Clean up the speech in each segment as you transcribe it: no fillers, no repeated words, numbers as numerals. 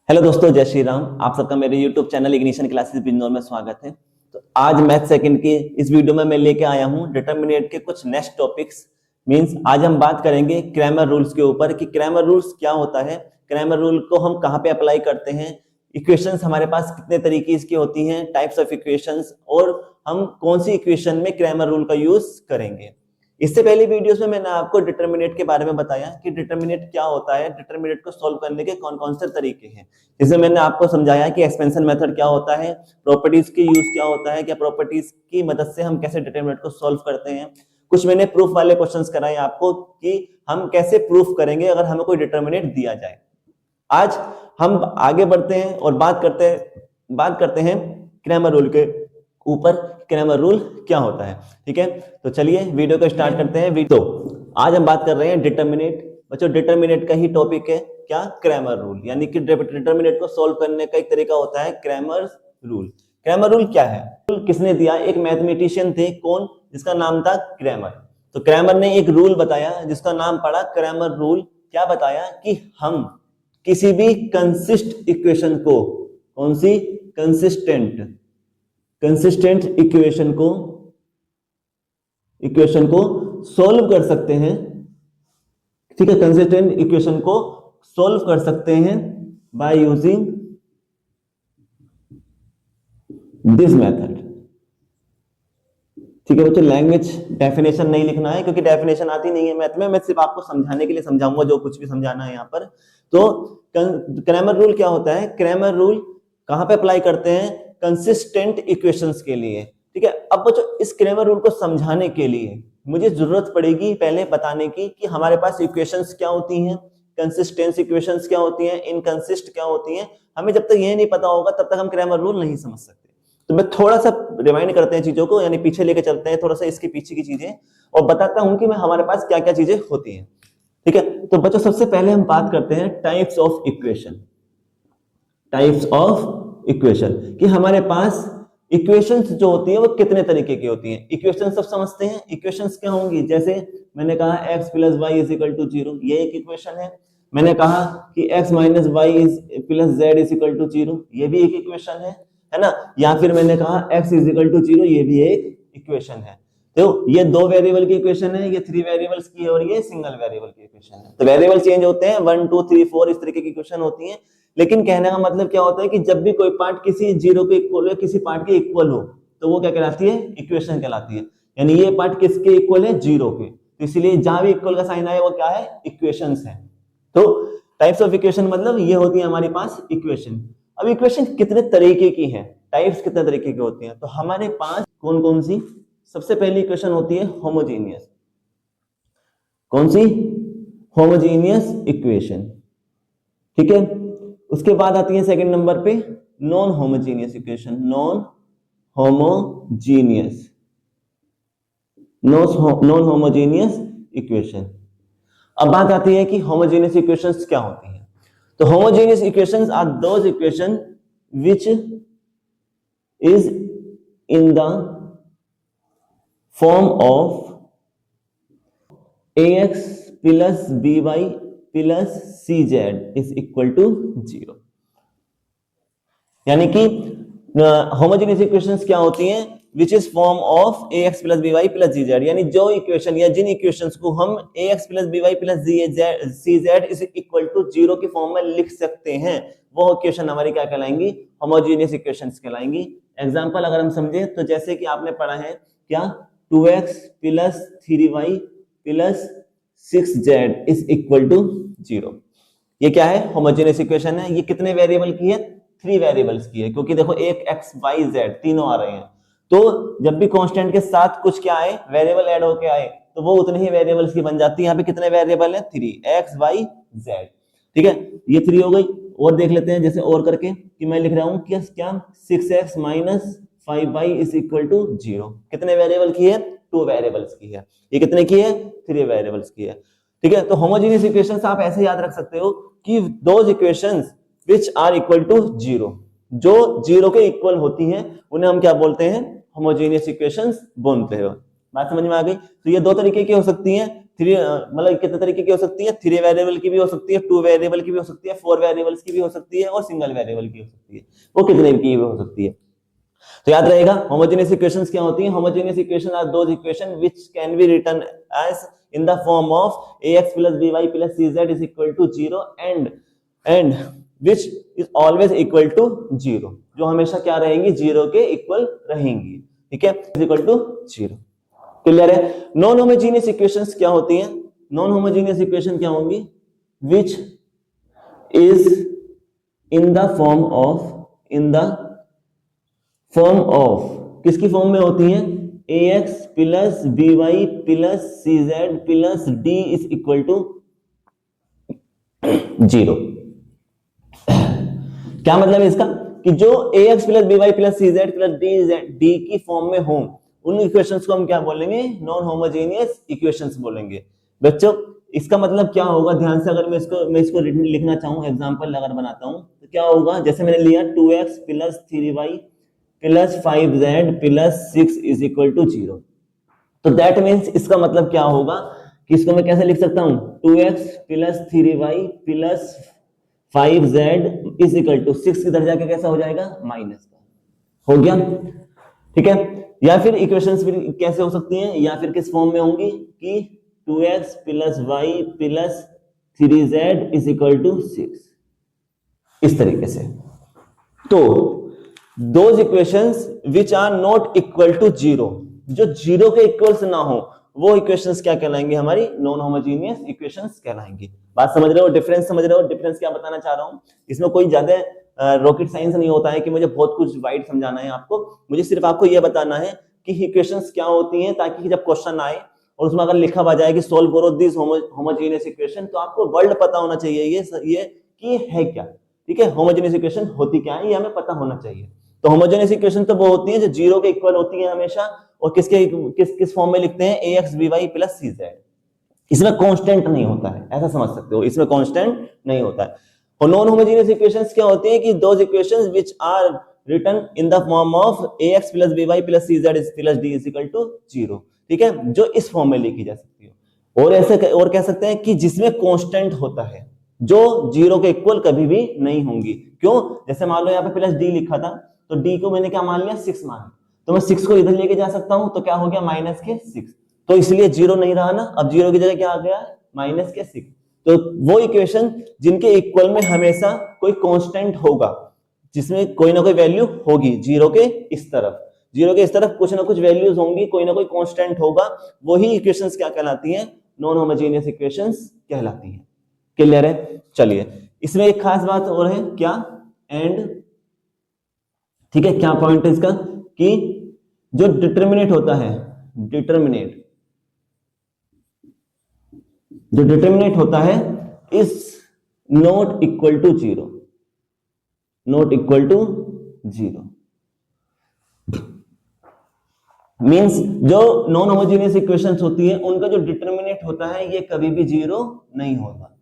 Hello दोस्तों, जय श्री राम। आप सबका मेरे YouTube channel ignition classes Bijnor में स्वागत है। तो आज मैथ सेकंड की इस वीडियो में मैं लेके आया हूं डिटरमिनेंट के कुछ नेक्स्ट टॉपिक्स। मींस आज हम बात करेंगे क्रैमर रूल्स के ऊपर कि क्रैमर रूल्स क्या होता है, क्रैमर रूल को हम कहां पे अप्लाई करते हैं, इक्वेशंस हमारे पास कितने तरीके की होती हैं, टाइप्स ऑफ इक्वेशंस, और हम कौन सी इक्वेशन में क्रैमर रूल का यूज करेंगे। इससे पहले वीडियोस में मैंने आपको डिटरमिनेंट के बारे में बताया कि डिटरमिनेंट क्या होता है, डिटरमिनेंट को सॉल्व करने के कौन कौन से तरीके हैं। जैसे मैंने आपको समझाया कि एक्सपेंशन मेथड क्या होता है, प्रॉपर्टीज की यूज क्या होता है, क्या प्रॉपर्टीज की मदद से हम कैसे डिटरमिनेंट को सॉल्व करते हैं। कुछ मैंने प्रूफ वाले क्वेश्चंस कराए आपको कि हम कैसे प्रूफ करेंगे अगर हमें कोई डिटरमिनेंट दिया जाए। आज हम आगे बढ़ते हैं और बात करते हैं क्रैमर रूल के ऊपर। क्रैमर रूल क्या होता है, ठीक है। तो चलिए वीडियो को स्टार्ट करते हैं। तो आज हम बात कर रहे हैं डिटरमिनेंट। बच्चों, डिटरमिनेंट का ही टॉपिक है क्या, क्रैमर रूल। यानी कि डिटरमिनेंट को सॉल्व करने का एक तरीका होता है क्रैमर रूल। क्रैमर रूल क्या है, किसने दिया? एक मैथमेटिशियन थे, कौन? जिसका नाम था क्रैमर। तो क्रैमर ने एक रूल बताया जिसका नाम पड़ा क्रैमर रूल। क्या बताया कि हम किसी भी कंसिस्ट इक्वेशन को, कौन सी? कंसिस्टेंट इक्वेशन को सॉल्व कर सकते हैं, ठीक है। कंसिस्टेंट इक्वेशन को सॉल्व कर सकते हैं बाय यूजिंग दिस मेथड, ठीक है बच्चों। लैंग्वेज डेफिनेशन नहीं लिखना है क्योंकि डेफिनेशन आती नहीं है मैथ में। मैं सिर्फ आपको समझाने के लिए समझाऊंगा जो कुछ भी समझाना है यहाँ पर। तो क्रैमर रूल क्या होता है? क्रैमर रूल कहां पे अप्लाई करते हैं? कंसिस्टेंट इक्वेशंस के लिए, ठीक है। अब बच्चों, इस क्रैमर रूल को समझाने के लिए मुझे जरूरत पड़ेगी पहले बताने की कि हमारे पास इक्वेशंस क्या होती हैं, कंसिस्टेंस इक्वेशंस क्या होती हैं, इनकंसिस्ट क्या होती हैं। हमें जब तक ये नहीं पता होगा तब तक हम क्रैमर रूल नहीं समझ सकते। तो मैं थोड़ा सा रिवाइंड करते हैं चीजों को, यानी पीछे लेके चलते हैं थोड़ा सा इसके पीछे की चीजें, और बताता हूं कि मैं हमारे पास क्या क्या चीजें होती हैं, ठीक है। तो बच्चों, सबसे पहले हम बात करते हैं टाइप्स ऑफ इक्वेशन। कि हमारे पास इक्वेशंस जो होती है वो कितने तरीके की होती हैं। इक्वेशन सब समझते हैं। इक्वेशंस क्या होंगी? जैसे मैंने कहा x + y = 0, ये एक इक्वेशन है। मैंने कहा कि x - y + z = 0, ये भी एक इक्वेशन है ना। या फिर मैंने कहा x = 0, ये भी एक इक्वेशन है। तो ये 2 वेरिएबल की इक्वेशन है, ये 3 वेरिएबल्स की है, और ये सिंगल वेरिएबल की इक्वेशन है। तो वेरिएबल चेंज होते हैं, 1 2 3 4 इस तरीके की इक्वेशन होती है। लेकिन कहने का मतलब क्या होता है कि जब भी कोई पार्ट किसी 0 के इक्वल हो, किसी पार्ट के इक्वल हो, तो वो क्या कहलाती है? इक्वेशन कहलाती है। यानी ये पार्ट किसके इक्वल है? 0 के। तो इसलिए जहां भी इक्वल का साइन आए वो क्या है? इक्वेशंस है। तो टाइप्स ऑफ इक्वेशन मतलब ये होती है हमारे पास इक्वेशन। अब इक्वेशन कितने तरीके की है, टाइप्स कितने तरीके की होती हैं? तो हमारे पास कौन कौन सी? सबसे पहली इक्वेशन होती है होमोजेनियस। कौन सी? होमोजेनियस इक्वेशन, ठीक है। उसके बाद आती है सेकंड नंबर पे non homogeneous equation. Non homogeneous equation. अब बात आती है कि होमोजेनियस इक्वेशंस क्या होती हैं। तो homogeneous equations are those equation which is in the form of ax + by + cz = 0। यानी कि होमोजेनियस इक्वेशंस क्या होती हैं? Which is form of ax + by + cz। यानी जो इक्वेशन या जिन इक्वेशंस को हम ax + by + cz = 0 के फॉर्म में लिख सकते हैं, वो इक्वेशन हमारी क्या कहलाएंगी? होमोजेनियस इक्वेशंस कहलाएंगी। एग्जांपल अगर हम समझे तो जैसे कि आपने पढ़ा है क्या, 2x + 3y + 6z = 0। ये क्या है? होमोजेनियस इक्वेशन है। ये कितने वेरिएबल की है? 3 वेरिएबल्स की है, क्योंकि देखो एक x y z तीनों आ रहे हैं। तो जब भी कांस्टेंट के साथ कुछ क्या आए, वेरिएबल ऐड होके आए, तो वो उतने ही वेरिएबल्स की बन जाती है। यहाँ पे कितने वेरिएबल है? 3 x y z, ठीक है। ये 3 हो गई। और देख लेते हैं जैसे और करके कि मैं लिख रहा हूं कि क्या 6x - 5y = 0। कितने वेरिएबल की है? 2 वेरिएबल्स की है। ये कितने की है? 3 वेरिएबल्स की है, ठीक है। तो होमोजेनियस इक्वेशंस आप ऐसे याद रख सकते हो कि those equations which are equal to 0, जो 0 के इक्वल होती हैं उन्हें हम क्या बोलते हैं? होमोजेनियस इक्वेशंस बोलते हैं। बात समझ में आ गई? तो ये 2 तरीके की हो सकती हैं, थ्री मतलब कितने तरीके की हो सकती है, 3 वेरिएबल की भी हो सकती है, 2 वेरिएबल की भी हो सकती है, 4 वेरिएबल्स की भी हो सकती है और सिंगल वेरिएबल की हो सकती है, वो कितने की भी हो सकती है। तो याद रहेगा होमोजेनियस इक्वेशंस क्या होती हैं। Homogeneous equation are those equation which can be written as in the form of ax plus by plus cz is equal to 0 and which is always equal to 0, जो हमेशा क्या रहेंगी, 0 के इक्वल रहेंगी, ठीक है, इज इक्वल टू 0। क्लियर है। Non homogeneous equations क्या होती हैं। नॉन होमोजेनियस इक्वेशन क्या होंगी, which is in the form of किसकी फॉर्म में होती हैं, ax plus by plus cz plus d is equal to 0। क्या मतलब है इसका, कि जो ax plus by plus cz plus d की फॉर्म में हो, उन इक्वेशंस को हम क्या बोलेंगे, नॉन होमोजेनियस इक्वेशंस बोलेंगे। बच्चों इसका मतलब क्या होगा, ध्यान से अगर मैं इसको लिखना चाहूं, एग्जांपल अगर बनाता हूं तो क्या होगा, जैसे मैंने लिया 2x plus 3y plus 5z plus 6 is equal to 0। तो दैट मीन्स इसका मतलब क्या होगा कि इसको मैं कैसे लिख सकता हूं, 2x plus 3y plus 5z is equal to 6 की दर्जा के कैसा हो जाएगा, माइनस का हो गया, ठीक है। या फिर इक्वेशंस फिर कैसे हो सकती हैं, या फिर किस फॉर्म में होंगी कि 2x plus y plus 3z is equal to 6, इस तरीके से। तो those equations which are not equal to 0, जो 0 के इक्वल्स ना हो, वो इक्वेशंस क्या कहलाएंगे, हमारी नॉन होमोजेनियस इक्वेशंस कहलाएंगे। बात समझ रहे हो, डिफरेंस समझ रहे हो, डिफरेंस क्या बताना चाह रहा हूं। इसमें कोई ज्यादा रॉकेट साइंस नहीं होता है कि मुझे बहुत कुछ वाइड समझाना है आपको, मुझे सिर्फ आपको यह बताना है कि इक्वेशंस क्या होती हैं, ताकि जब क्वेश्चन आए और उसमें अगर लिखा हुआ जाए कि सॉल्व करो दिस होमोजेनियस इक्वेशन, तो आपको वर्ड पता होना चाहिए ये कि है क्या, ठीक है, होमोजेनियस इक्वेशन होती क्या है ये हमें पता होना चाहिए। तो होमोजेनियस इक्वेशन तो वो होती है जो 0 के इक्वल होती है हमेशा, और किस फॉर्म में लिखते हैं, ax by प्लस cz। इसमें कांस्टेंट नहीं होता है, ऐसा समझ सकते हो, इसमें कांस्टेंट नहीं होता है। और नॉन होमोजेनियस इक्वेशंस क्या होती है कि those equations which are written in the form of ax plus by plus cz plus d is equal to 0, ठीक है, जो इस फॉर्म में लिखी जा सकती है। और ऐसे और कह सकते हैं कि जिसमें कांस्टेंट होता है, जो 0 के इक्वल कभी भी नहीं होंगी। क्यों, जैसे मान लो यहाँ पे प्लस d लिखा था, तो d को मैंने क्या मान लिया, 6 मान, तो मैं 6 को इधर लेके जा सकता हूं, तो क्या हो गया, माइनस के 6, तो इसलिए 0 नहीं रहा ना, अब 0 की जगह क्या आ गया, माइनस के 6। तो वो इक्वेशन जिनके इक्वल में हमेशा कोई कांस्टेंट होगा, जिसमें कोई ना कोई वैल्यू होगी, 0 के इस तरफ कुछ ना कुछ वैल्यूज होंगी, कोई ना कोई कांस्टेंट होगा, वही इक्वेशंस क्या कहलाती हैं, नॉन होमोजेनियस इक्वेशंस कहलाती हैं। क्लियर है। चलिए इसमें एक खास बात और है, क्या, एंड, ठीक है, क्या पॉइंट है इसका, कि जो डिटर्मिनेट होता है, जो डिटर्मिनेट होता है is not equal to 0, means जो नॉन होमोजेनियस इक्वेशंस होती है उनका जो डिटर्मिनेट होता है ये कभी भी 0 नहीं होता।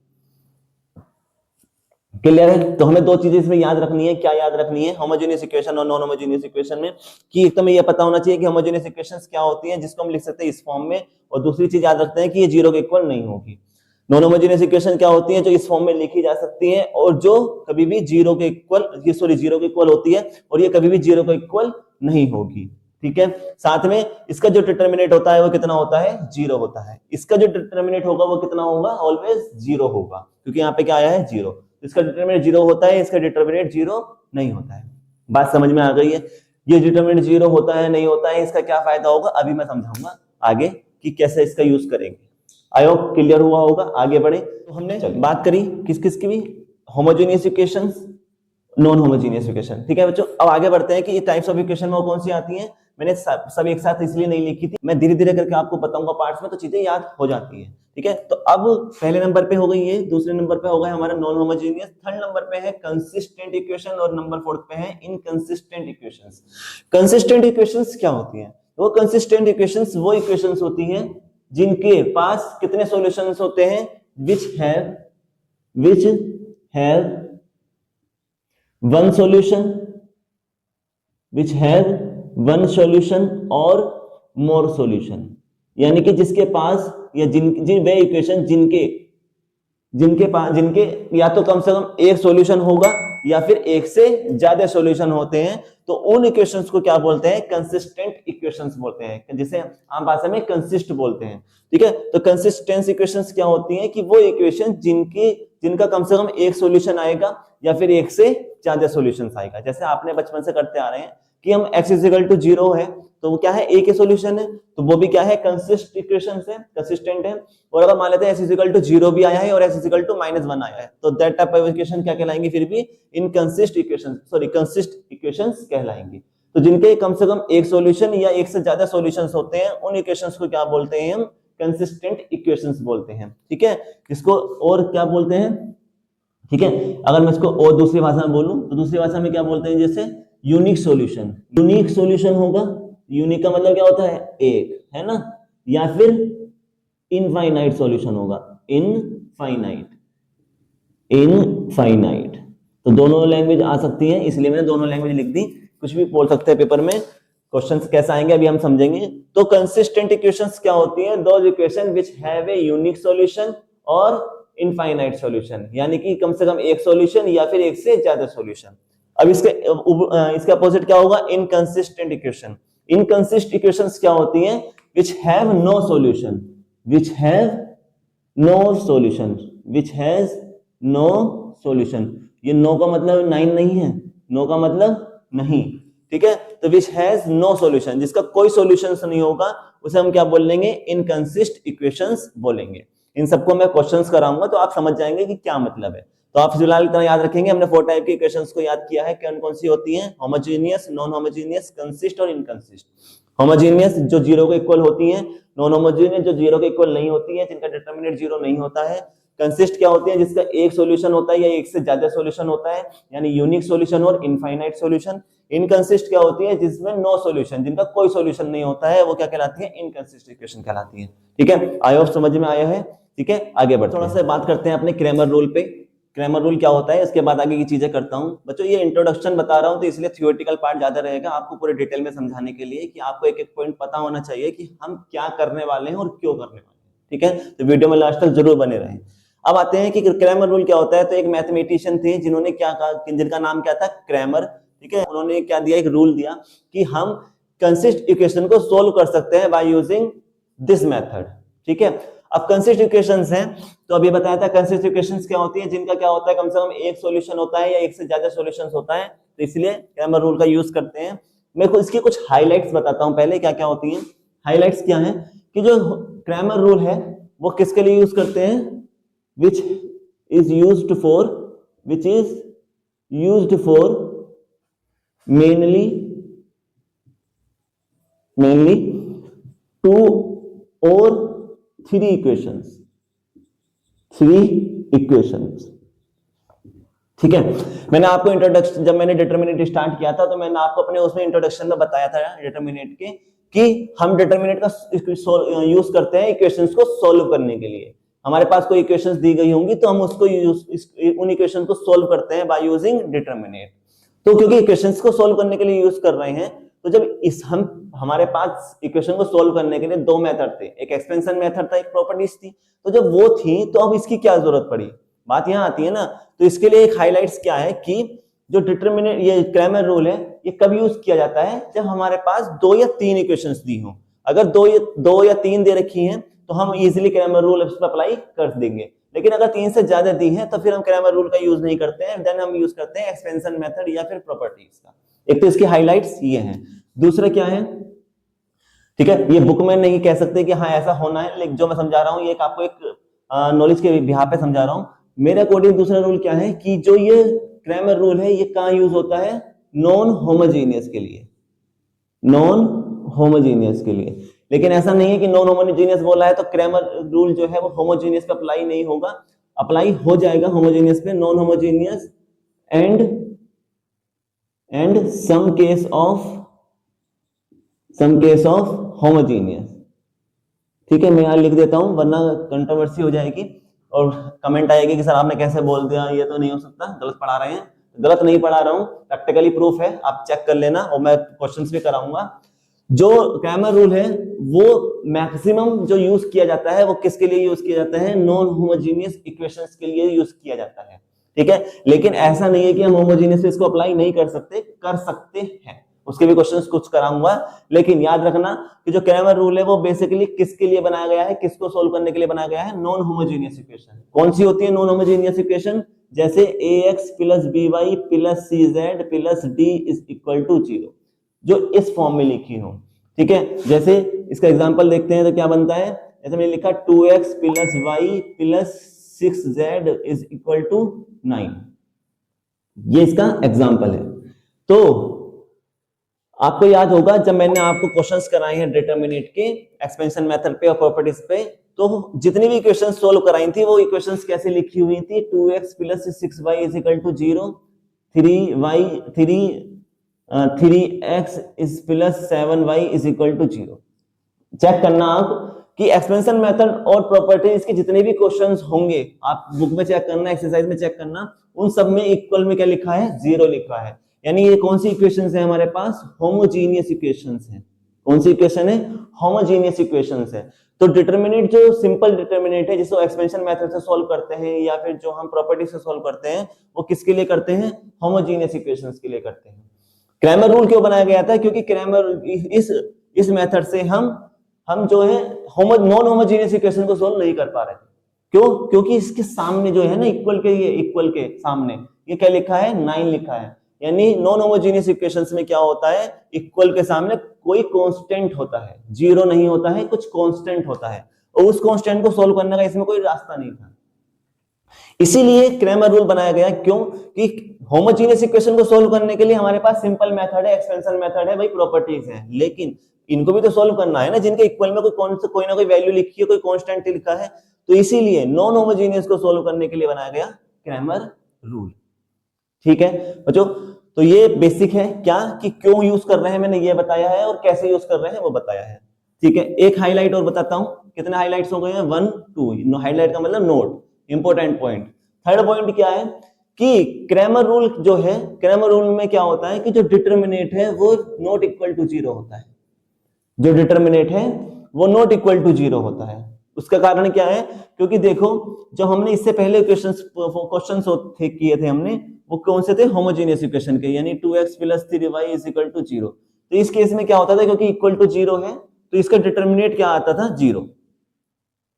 क्लियर है। तो हमें दो चीजें इसमें याद रखनी है, क्या याद रखनी है, होमोजेनियस इक्वेशन और नॉन होमोजेनियस इक्वेशन में, कि एक तो हमें यह पता होना चाहिए कि होमोजेनियस इक्वेशंस क्या होती हैं, जिसको हम लिख सकते हैं इस फॉर्म में, और दूसरी चीज याद रखते हैं कि ये 0 के इक्वल नहीं होगी। नॉन होमोजेनियस इक्वेशन क्या होती है, जो इस फॉर्म में लिखी जा सकती है और जो कभी भी 0 के इक्वल होती है, और ये कभी भी 0 के इक्वल नहीं होगी, ठीक है। साथ में इसका जो डिटर्मिनेट होता है वो कितना होता है, 0 होता है। इसका जो डिटर्मिनेट होगा वो कितना होगा, ऑलवेज 0 होगा, क्योंकि यहाँ पे क्या आया है, 0। इसका डिटरमिनेंट 0 होता है, इसका डिटरमिनेंट 0 नहीं होता है। बात समझ में आ गई है। ये डिटरमिनेंट 0 होता है नहीं होता है, इसका क्या फायदा होगा अभी मैं समझाऊंगा आगे कि कैसे इसका यूज करेंगे। आई होप क्लियर हुआ होगा। आगे बढ़े। तो हमने बात करी किस किस की भी, homogeneous equations, non homogeneous equation, ठीक है बच्चों। अब आगे बढ़ते हैं कि ये टाइप्स ऑफ इक्वेशन में कौन सी आती हैं। मैंने सब एक साथ इसलिए नहीं लिखी थी, मैं धीरे धीरे करके आपको बताऊंगा पार्ट्स में, तो चीजें याद हो जाती हैं, ठीक है। तो अब पहले नंबर पे हो गई है, दूसरे नंबर पे हो गया हमारा नॉन होमोजेनियस, थर्ड नंबर पे है कंसिस्टेंट इक्वेशन, और नंबर फोर्थ पे है इनकंसिस्टेंट इक्वेशंस। कंसिस्टेंट इक्वेशंस क्या होती हैं, वो कंसिस्टेंट इक्वेशंस वो इक्वेशंस होती हैं जिनके पास कितने सॉल्यूशंस होते हैं, which have one solution or more solution, यानी कि जिसके पास या जिन वे इक्वेशन जिनके या तो कम से कम एक सॉल्यूशन होगा या फिर एक से ज्यादा सॉल्यूशन होते हैं, तो उन इक्वेशंस को क्या बोलते हैं? कंसिस्टेंट इक्वेशंस बोलते हैं, जिसे आम भाषा में कंसिस्ट बोलते हैं। ठीक है, तो कंसिस्टेंस इक्वेशंस क्या होती हैं कि वो इक्वेशन जिनका कम से कम एक सॉल्यूशन आएगा या फिर एक से ज्यादा सॉल्यूशंस आएगा। जैसे आपने बचपन से करते आ रहे हैं कि हम x = 0 है तो वो क्या है? एक ही सॉल्यूशन है, तो वो भी क्या है? कंसिस्ट इक्वेशन है, कंसिस्टेंट है। और अगर मान लेते हैं x = 0 भी आया है और x = -1 आया है, तो दैट टाइप ऑफ इक्वेशन क्या कहलाएंगे? फिर भी कंसिस्ट इक्वेशंस कहलाएंगे। तो जिनके कम से कम एक सॉल्यूशन या एक से ज्यादा सॉल्यूशंस होते हैं, उन इक्वेशंस को क्या बोलते हैं? हम कंसिस्टेंट इक्वेशंस बोलते हैं। ठीक है, इसको और क्या बोलते हैं? ठीक है, अगर मैं इसको और दूसरी भाषा में बोलूं तो दूसरी भाषा में क्या बोलते हैं? जैसे यूनिक सॉल्यूशन होगा। यूनिक का मतलब क्या होता है? एक, है ना? या फिर इनफाइनाइट सॉल्यूशन होगा, इनफाइनाइट। तो दोनों लैंग्वेज आ सकती है, इसलिए मैंने दोनों लैंग्वेज लिख दी। कुछ भी बोल सकते हैं पेपर में, क्वेश्चंस कैसे आएंगे अभी हम समझेंगे। तो कंसिस्टेंट इक्वेशंस क्या होती हैं? Those equation which have a unique solution और इनफाइनाइट सॉल्यूशन, यानी कि कम से कम एक सॉल्यूशन या फिर एक से ज्यादा सॉल्यूशन। अब इसके अपोजिट क्या होगा? Inconsistent equation. इनकंसिस्ट इक्वेशंस क्या होती हैं? which have no solution, which has no solution। ये नो का मतलब 9 नहीं है, नो का मतलब नहीं। ठीक है, तो which has no solution, जिसका कोई सॉल्यूशन नहीं होगा, उसे हम क्या बोलेंगे? इनकंसिस्ट इक्वेशंस बोलेंगे। इन सबको मैं क्वेश्चंस कराऊंगा तो आप समझ जाएंगे कि क्या मतलब है। तो आप फिलहाल इतना याद रखेंगे, हमने 4 टाइप के इक्वेशंस को याद किया है। कौन कौन सी होती हैं? होमोजेनियस, नॉन होमोजेनियस, कंसिस्ट और इनकंसिस्ट। होमोजेनियस जो 0 के इक्वल होती है, नॉन होमोजेनियस जो 0 के इक्वल नहीं होती है, जिनका डिटरमिनेंट 0 नहीं होता है। कंसिस्ट क्या होती है? जिसका एक सॉल्यूशन होता है या एक से ज्यादा सॉल्यूशन होता है, यानी यूनिक सॉल्यूशन और इनफाइनाइट सॉल्यूशन। इनकंसिस्ट क्या होती है? जिसमें नो सॉल्यूशन, जिनका कोई सॉल्यूशन नहीं होता है, वो क्या कहलाती है? इनकंसिस्ट इक्वेशन कहलाती है। ठीक है, आई होप समझ में आया है। ठीक है, आगे बढ़ते हैं, थोड़ा सा बात करते हैं अपने क्रैमर रूल पे। क्रैमर रूल क्या होता है, इसके बाद आगे की चीजें करता हूं। बच्चों ये इंट्रोडक्शन बता रहा हूं तो इसलिए थियोरेटिकल पार्ट ज्यादा रहेगा, आपको पूरे डिटेल में समझाने के लिए कि आपको एक एक पॉइंट पता होना चाहिए कि हम क्या करने वाले हैं और क्यों करने वाले हैं। ठीक है, तो वीडियो में लास्ट तक जरूर बने रहें। अब आते हैं कि क्रैमर रूल क्या होता है। तो एक मैथमेटिशियन थे जिन्होंने क्या कहा, जिनका नाम क्या था? क्रैमर। ठीक है, उन्होंने क्या दिया? एक रूल दिया कि हम कंसिस्ट इक्वेशन को सोल्व कर सकते हैं बाय यूजिंग दिस मेथड। ठीक है, अब कंसिस्ट इक्वेशंस हैं, तो अभी बताया था कंसिस्ट इक्वेशंस क्या होती है? जिनका क्या होता है? कम से कम एक सॉल्यूशन होता है या एक से ज्यादा सॉल्यूशंस होता है, तो इसलिए क्रैमर रूल का यूज करते हैं। मैं इसकी कुछ हाइलाइट्स बताता हूं पहले, क्या क्या होती हैं। हाइलाइट्स क्या है कि जो क्रैमर रूल है वो किसके लिए यूज करते हैं? which is used for mainly 2 or 3 equations। ठीक है, मैंने आपको इंट्रोडक्शन, जब मैंने डिटरमिनेंट स्टार्ट किया था तो मैंने आपको अपने उसमें इंट्रोडक्शन में बताया था डिटरमिनेंट के, कि हम डिटरमिनेंट का यूज करते हैं इक्वेशंस को सोल्व करने के लिए। हमारे पास कोई इक्वेशंस दी गई होंगी तो हम उसको उन इक्वेशन को सोल्व करते हैं बाय यूजिंग डिटरमिनेंट। तो क्योंकि इक्वेशंस को सोल्व करने के लिए यूज कर रहे हैं, तो जब हमारे पास इक्वेशन को सोल्व करने के लिए 2 मेथड थे, एक एक्सपेंशन मेथड था, एक प्रॉपर्टीज थी। तो जब वो थी तो अब इसकी क्या जरूरत पड़ी? बात यहां आती है ना। तो इसके लिए एक हाइलाइट्स क्या है कि जो डिटरमिनेंट, ये क्रैमर रूल है, ये कब यूज किया जाता है? जब हमारे पास 2 या 3 इक्वेशंस दी हो। अगर 2 या 3 दे रखी हैं तो हम इजीली क्रैमर रूल इस पर अप्लाई कर देंगे। लेकिन अगर 3 से ज्यादा दी है तो फिर हम क्रैमर रूल का यूज नहीं करते हैं, देन हम यूज करते हैं एक्सपेंशन मेथड या फिर प्रॉपर्टीज का। एक तो इसकी हाइलाइट्स ये हैं। दूसरा क्या है? ठीक है, ये बुक में नहीं कह सकते कि हाँ ऐसा होना है, लेकिन जो मैं समझा रहा हूँ ये आपको एक नॉलेज के बिहाफ पे समझा रहा हूँ। मेरे अकॉर्डिंग दूसरा रूल क्या है कि जो ये क्रैमर रूल है ये कहाँ यूज होता है? नॉन होमोजेनियस के लिए, नॉन होमोजेनियस के लिए। लेकिन ऐसा नहीं है कि नॉन होमोजेनियस बोला है तो क्रैमर रूल जो है वो होमोजेनियस पे अप्लाई नहीं होगा, अप्लाई हो जाएगा होमोजेनियस पे। Non homogeneous and some case of homogeneous. ठीक है, मैं यहां लिख देता हूं वरना कंट्रोवर्सी हो जाएगी और कमेंट आएगी कि सर आपने कैसे बोल दिया, ये तो नहीं हो सकता, गलत पढ़ा रहे हैं। गलत नहीं पढ़ा रहा हूं, प्रैक्टिकली प्रूफ है, आप चेक कर लेना और मैं क्वेश्चंस भी कराऊंगा। जो क्रैमर रूल है वो मैक्सिमम जो यूज किया जाता है वो किसके लिए यूज किया जाता है, नॉन होमोजीनियस इक्वेशंस के लिए यूज किया जाता है, ठीक है। लेकिन ऐसा नहीं है कि हम होमोजीनियस इसको अप्लाई नहीं कर सकते हैं, उसके भी क्वेश्चंस कुछ कराऊंगा। लेकिन याद रखना कि जो क्रैमर रूल है वो बेसिकली किसके लिए बनाया गया है, किसको सोल्व करने के लिए बनाया गया है, नॉन होमोजीनियस इक्वेशन। कौन सी होती है नॉन होमोजीनियस इक्वेशन, जैसे ax plus by plus cz plus d is equal to 0, जो इस फॉर्म में लिखी हो, ठीक है। जैसे इसका एग्जांपल देखते हैं तो क्या बनता है, जैसे मैंने लिखा 2x plus y plus 6z is equal to 9, ये इसका एग्जांपल है। तो आपको याद होगा जब मैंने आपको क्वेश्चंस कराए हैं डिटरमिनेट के एक्सपेंशन मेथड पे और प्रॉपर्टीज पे, तो जितनी भी इक्वेशंस सोल्व कराई थी वो इक्वेशंस कैसे लिखी हुई थी, 2x plus 6y is equal to 0, 3x is plus 7y is equal to 0। Check करना आप कि एक्सपेंशन मेथड और प्रॉपर्टीज के जितने भी क्वेश्चंस होंगे, आप बुक में चेक करना, एक्सरसाइज में चेक करना, उन सब में इक्वल में क्या लिखा है, 0 लिखा है। यानी ये कौन सी इक्वेशंस है हमारे पास, होमोजीनियस इक्वेशंस है। कौन सी इक्वेशन है, होमोजीनियस इक्वेशंस है। तो डिटरमिनेट जो सिंपल डिटरमिनेट है जिसको एक्सपेंशन मेथड से सॉल्व करते हैं या फिर जो हम प्रॉपर्टी से सॉल्व करते हैं, वो किसके लिए करते हैं, होमोजीनियस इक्वेशंस के लिए करते हैं। क्रैमर रूल क्यों बनाया गया था, क्योंकि क्रैमर इस मेथड से हम जो है नॉन होमोजीनियस इक्वेशन को सोल्व नहीं कर पा रहे थे। क्यों, क्योंकि इसके सामने जो है ना इक्वल के सामने ये क्या लिखा है, 9 लिखा है। यानी नॉन होमोजीनियस इक्वेशंस में क्या होता है, इक्वल के सामने कोई कांस्टेंट होता है, 0 नहीं होता है, कुछ कांस्टेंट होता है, और उस कांस्टेंट को सोल्व करने का इसमें कोई रास्ता नहीं था। इसीलिए क्रैमर रूल बनाया गया। क्यों कि होमोजीनियस इक्वेशन को सोल्व करने के लिए हमारे पास सिंपल मेथड है, एक्सपेंशन मेथड है, भाई प्रॉपर्टीज है, लेकिन इनको भी तो सोल्व करना है ना, जिनके इक्वल में कोई ना कोई वैल्यू लिखी है, कोई कांस्टेंट लिखा है। तो इसीलिए नॉन होमोजीनियस को सोल्व करने के लिए बनाया गया क्रैमर रूल, ठीक है बच्चों। तो ये बेसिक है क्या कि क्यों यूज कर रहे हैं, मैंने ये बताया है, और कैसे यूज कर रहे हैं वो बताया है, ठीक है। एक हाईलाइट और बताता हूं, कितने हाईलाइट्स हो गए हैं, 1 2। हाईलाइट का मतलब note, important point. Third point क्या है कि क्रैमर रूल जो है, क्रैमर रूल में क्या होता है कि जो डिटरमिनेट है वो नॉट इक्वल टू 0 होता है। जो डिटरमिनेट है वो नॉट इक्वल टू 0 होता है। उसका कारण क्या है, क्योंकि देखो जो हमने इससे पहले क्वेश्चंस किए थे हमने, वो कौन से थे, होमोजीनियस इक्वेशन के, यानी 2x plus 3y is equal to 0। तो इस केस में क्या होता था, क्योंकि इक्वल टू 0 है तो इसका डिटरमिनेट क्या आता था, 0,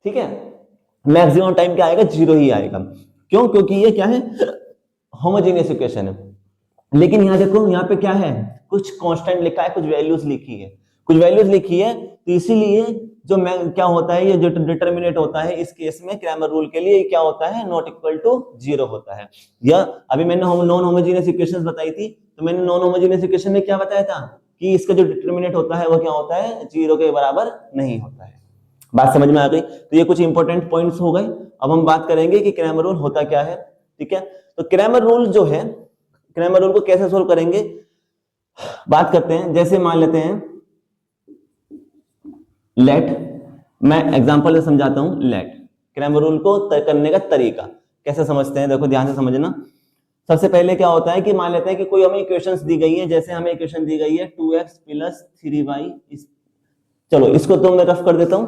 ठीक है। मैक्सिमम टाइम क्या आएगा, 0 ही आएगा। क्यों, क्योंकि ये क्या है, होमोजीनियस इक्वेशन है। लेकिन यहां देखो, यहाँ पे क्या है, कुछ कांस्टेंट लिखा है, कुछ वैल्यूज लिखी है, तो इसीलिए जो क्या होता है, ये जो डिटरमिनेट होता है इस केस में क्रैमर रूल के लिए क्या होता है, नॉट इक्वल टू 0 होता है। या अभी मैंने नॉन होमोजीनियस इक्वेशंस बताई थी, तो मैंने नॉन होमोजीनियस इक्वेशन में क्या बताया था कि इसका जो डिटरमिनेट होता है वो क्या होता है, 0 के बराबर नहीं होता है। बात समझ में आ गई। तो ये कुछ इंपॉर्टेंट पॉइंट्स हो गए। अब हम बात करेंगे कि क्रैमर रूल होता क्या है, ठीक है। तो क्रैमर रूल जो है, क्रैमर रूल को कैसे सोल्व करेंगे, बात करते हैं। जैसे मान लेते हैं लेट, मैं एग्जांपल से समझाता हूं, लेट क्रैमर रूल को करने का तरीका कैसे समझते हैं, देखो ध्यान से समझना। सबसे पहले क्या होता है कि मान लेते हैं कि कोई हमें इक्वेशंस दी गई है, जैसे हमें इक्वेशन दी गई है 2x प्लस 3y, चलो इसको तो मैं रफ कर देता हूं,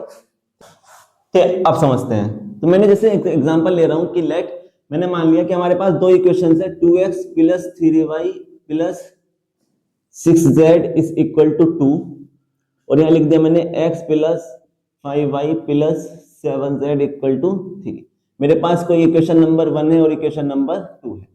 तो अब समझते हैं। तो मैंने जैसे एग्जांपल ले रहा हूं कि लेट, मैंने मान लिया कि हमारे पास दो इक्वेशंस है, 2x plus 3y plus 6z is equal to 2, और यहां लिख दिया मैंने x plus 5y plus 7z equal to 3। मेरे पास कोई इक्वेशन नंबर 1 है और इक्वेशन नंबर 2 है।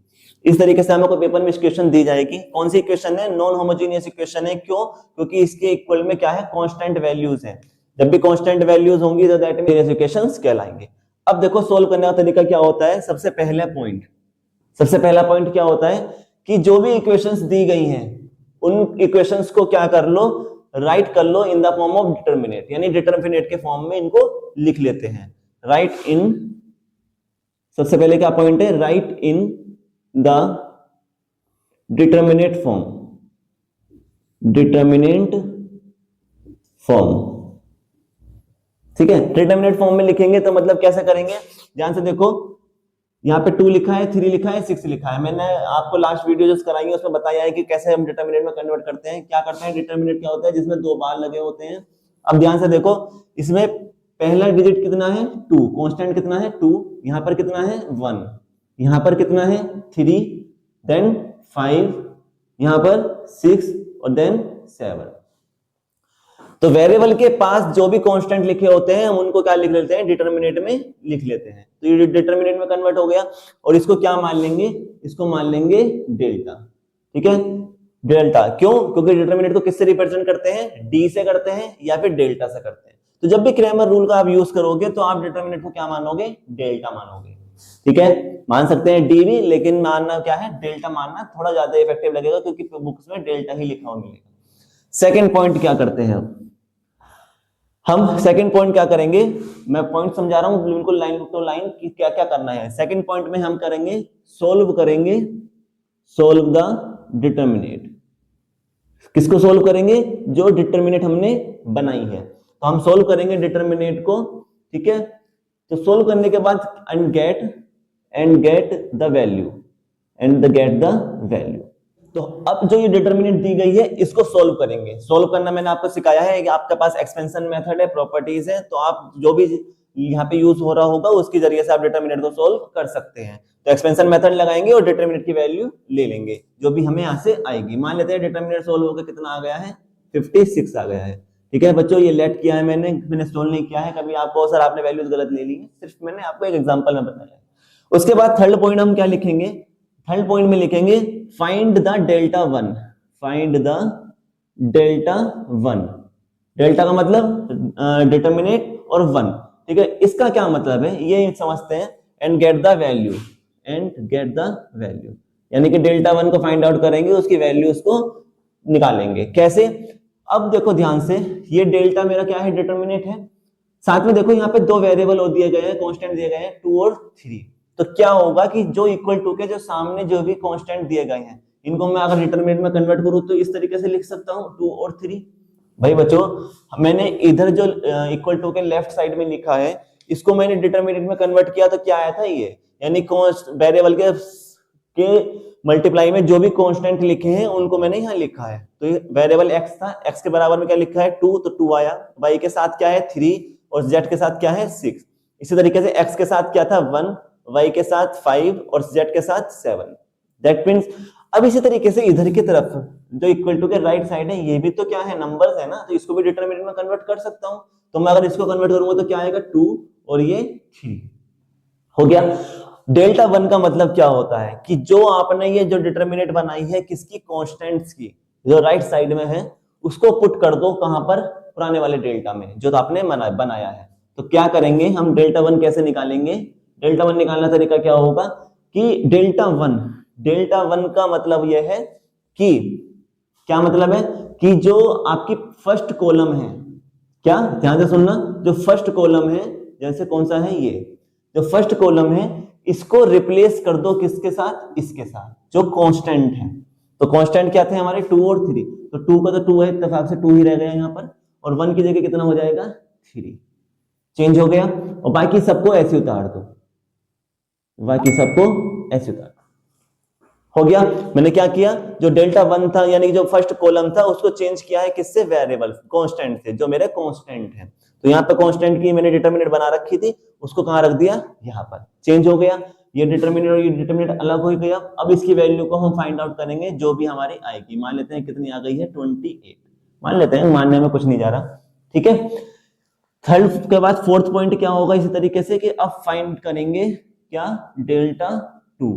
इस तरीके से हमें पेपर में इक्वेशन दी जाएगी। कौन सी इक्वेशन है, नॉन होमोजीनियस इक्वेशन है। क्यों, क्योंकि इसके इक्वल में क्या है, कांस्टेंट वैल्यूज हैं। जब भी कांस्टेंट वैल्यूज होंगी तो दैट मींस इक्वेशंस कहलाएंगे। अब देखो सोल्व करने का तरीका क्या होता है। सबसे पहला पॉइंट क्या होता है कि जो भी इक्वेशंस दी गई हैं उन इक्वेशंस को क्या कर लो, राइट कर लो in the form of determinant, यानी डिटरमिनेट के फॉर्म में इनको लिख लेते हैं। राइट इन, सबसे पहले क्या पॉइंट है, right in the determinate form, ठीक है। डिटरमिनेट फॉर्म में लिखेंगे तो मतलब कैसे करेंगे, ध्यान से देखो। यहाँ पे 2 लिखा है, 3 लिखा है, 6 लिखा है। मैंने आपको लास्ट वीडियो जो कराई है उसमें बताया है कि कैसे हम डिटरमिनेट में कन्वर्ट करते हैं। क्या करते हैं, डिटरमिनेट क्या होता है, जिसमें 2 बार लगे होते हैं। अब ध्यान से देखो, इसमें पहला डिजिट कितना है 2, कांस्टेंट कितना है 2, यहाँ पर कितना है 1, यहाँ पर कितना है 3, देन 5, यहाँ पर 6 और देन 7। तो वेरिएबल के पास जो भी कांस्टेंट लिखे होते हैं हम उनको क्या लिख लेते हैं, डिटरमिनेट में लिख लेते हैं। तो ये डिटरमिनेट में कन्वर्ट हो गया और इसको क्या मान लेंगे, इसको मान लेंगे डेल्टा। ठीक है, डेल्टा क्यों, क्योंकि डिटरमिनेट को किससे रिप्रेजेंट करते हैं, डी से करते हैं या फिर डेल्टा से करते हैं। तो जब भी क्रैमर रूल का आप यूज करोगे तो आप डिटरमिनेट को क्या मानोगे, डेल्टा मानोगे। ठीक है, मान सकते हैं डी भी, लेकिन मानना क्या है, डेल्टा मानना थोड़ा ज्यादा इफेक्टिव लगेगा क्योंकि बुक्स में डेल्टा ही लिखा हुआ मिलेगा। सेकेंड पॉइंट क्या करते हैं हम सेकंड पॉइंट क्या करेंगे, मैं पॉइंट समझा रहा हूं बिल्कुल लाइन टू लाइन कि क्या क्या करना है। सेकंड पॉइंट में हम करेंगे सोल्व द डिटरमिनेट। किसको सोल्व करेंगे, जो डिटरमिनेट हमने बनाई है। तो हम सोल्व करेंगे डिटरमिनेट को। ठीक है, तो सोल्व करने के बाद एंड गेट द वैल्यू। तो अब जो ये डिटरमिनेट दी गई है इसको सोल्व करेंगे। सोल्व करना मैंने आपको सिखाया है कि आपके पास एक्सपेंशन मेथड है, प्रॉपर्टीज है, तो आप जो भी यहाँ पे यूज हो रहा होगा उसकी जरिए से आप डिटरमिनेट को सोल्व कर सकते हैं। तो एक्सपेंशन मेथड लगाएंगे और डिटरमिनेट की वैल्यू ले लेंगे जो भी हमें यहाँ से आएगी। मान लेते हैं डिटरमिनेट सोल्व होकर कितना आ गया है, 56 आ गया है। ठीक है बच्चों, ये लेट किया है मैंने सोल्व नहीं किया है कभी आपको सर आपने वैल्यूज गलत ले ली है, सिर्फ मैंने आपको एक एग्जांपल में बताया है। उसके बाद थर्ड पॉइंट हम क्या लिखेंगे, थर्ड पॉइंट में लिखेंगे find the delta one. Delta का मतलब डिटरमिनेट और 1। ठीक है, इसका क्या मतलब है ये समझते हैं। एंड गेट द वैल्यू, यानी कि डेल्टा 1 को फाइंड आउट करेंगे, उसकी वैल्यू उसको निकालेंगे। कैसे, अब देखो ध्यान से, ये डेल्टा मेरा क्या है, डिटरमिनेट है। साथ में देखो यहाँ पे 2 वेरिएबल दिए गए हैं, कांस्टेंट दिए गए हैं 2 और 3। तो क्या होगा कि जो इक्वल टू के जो सामने जो भी कांस्टेंट दिए गए हैं इनको मैं अगर डिटरमिनेट में कन्वर्ट करूं तो इस तरीके से लिख सकता हूं 2 और 3। भाई बच्चों मैंने इधर जो इक्वल टू के लेफ्ट साइड में लिखा है इसको मैंने डिटरमिनेट में कन्वर्ट किया तो क्या आया था ये, यानी वेरिएबल के मल्टीप्लाई में जो भी कांस्टेंट लिखे हैं उनको मैंने यहाँ लिखा है। तो ये वेरिएबल x था, x के बराबर में क्या लिखा है 2, तो 2 आया। y के साथ क्या है 3 और z के साथ क्या है 6। इसी तरीके से x के साथ क्या था 1, y के साथ 5 और z के साथ 7। दैट मींस अब इसी तरीके से इधर की तरफ जो इक्वल टू के राइट साइड है ये भी तो क्या है, नंबर्स है ना, तो इसको भी डिटरमिनेट में कन्वर्ट कर सकता हूं। तो मैं अगर इसको कन्वर्ट करूंगा तो क्या आएगा 2 और ये 3 हो गया। डेल्टा 1 का मतलब क्या होता है कि जो आपने ये जो डिटरमिनेट बनाई है किसकी, कांस्टेंट्स की, जो राइट साइड में है उसको पुट कर दो कहां पर, पुराने वाले डेल्टा में जो आपने बनाया है। तो क्या करेंगे हम, डेल्टा 1 कैसे निकालेंगे, डेल्टा 1 निकालने का तरीका क्या होगा कि डेल्टा 1 का मतलब यह है कि क्या मतलब है कि जो आपकी फर्स्ट कॉलम है, क्या ध्यान से सुनना, जो फर्स्ट कॉलम है जैसे कौन सा है, ये जो फर्स्ट कॉलम है इसको रिप्लेस कर दो किसके साथ, इसके साथ जो कांस्टेंट है। तो कांस्टेंट क्या थे हमारे 2 और 3, तो 2 का तो 2 है, इत्तेफाक से 2 ही रह गया यहाँ पर, और 1 की जगह कितना हो जाएगा 3, चेंज हो गया। और बाकी सबको ऐसे उतार दो, हो गया। मैंने क्या किया, जो डेल्टा 1 था यानी जो फर्स्ट कॉलम था उसको चेंज किया है किससे, वेरिएबल कांस्टेंट से, जो मेरे कांस्टेंट है। तो यहाँ पे कांस्टेंट की मैंने डिटरमिनेट बना रखी थी, उसको कहां रख दिया, यहाँ पर, चेंज हो गया। ये डिटरमिनेट और ये डिटरमिनेट अलग हो गया। अब इसकी वैल्यू को हम फाइंड आउट करेंगे जो भी हमारी आएगी। मान लेते हैं कितनी आ गई है 28, मान लेते हैं, मानने में कुछ नहीं जा रहा। ठीक है, थर्ड के बाद फोर्थ पॉइंट क्या होगा इसी तरीके से कि अब फाइंड करेंगे क्या, डेल्टा 2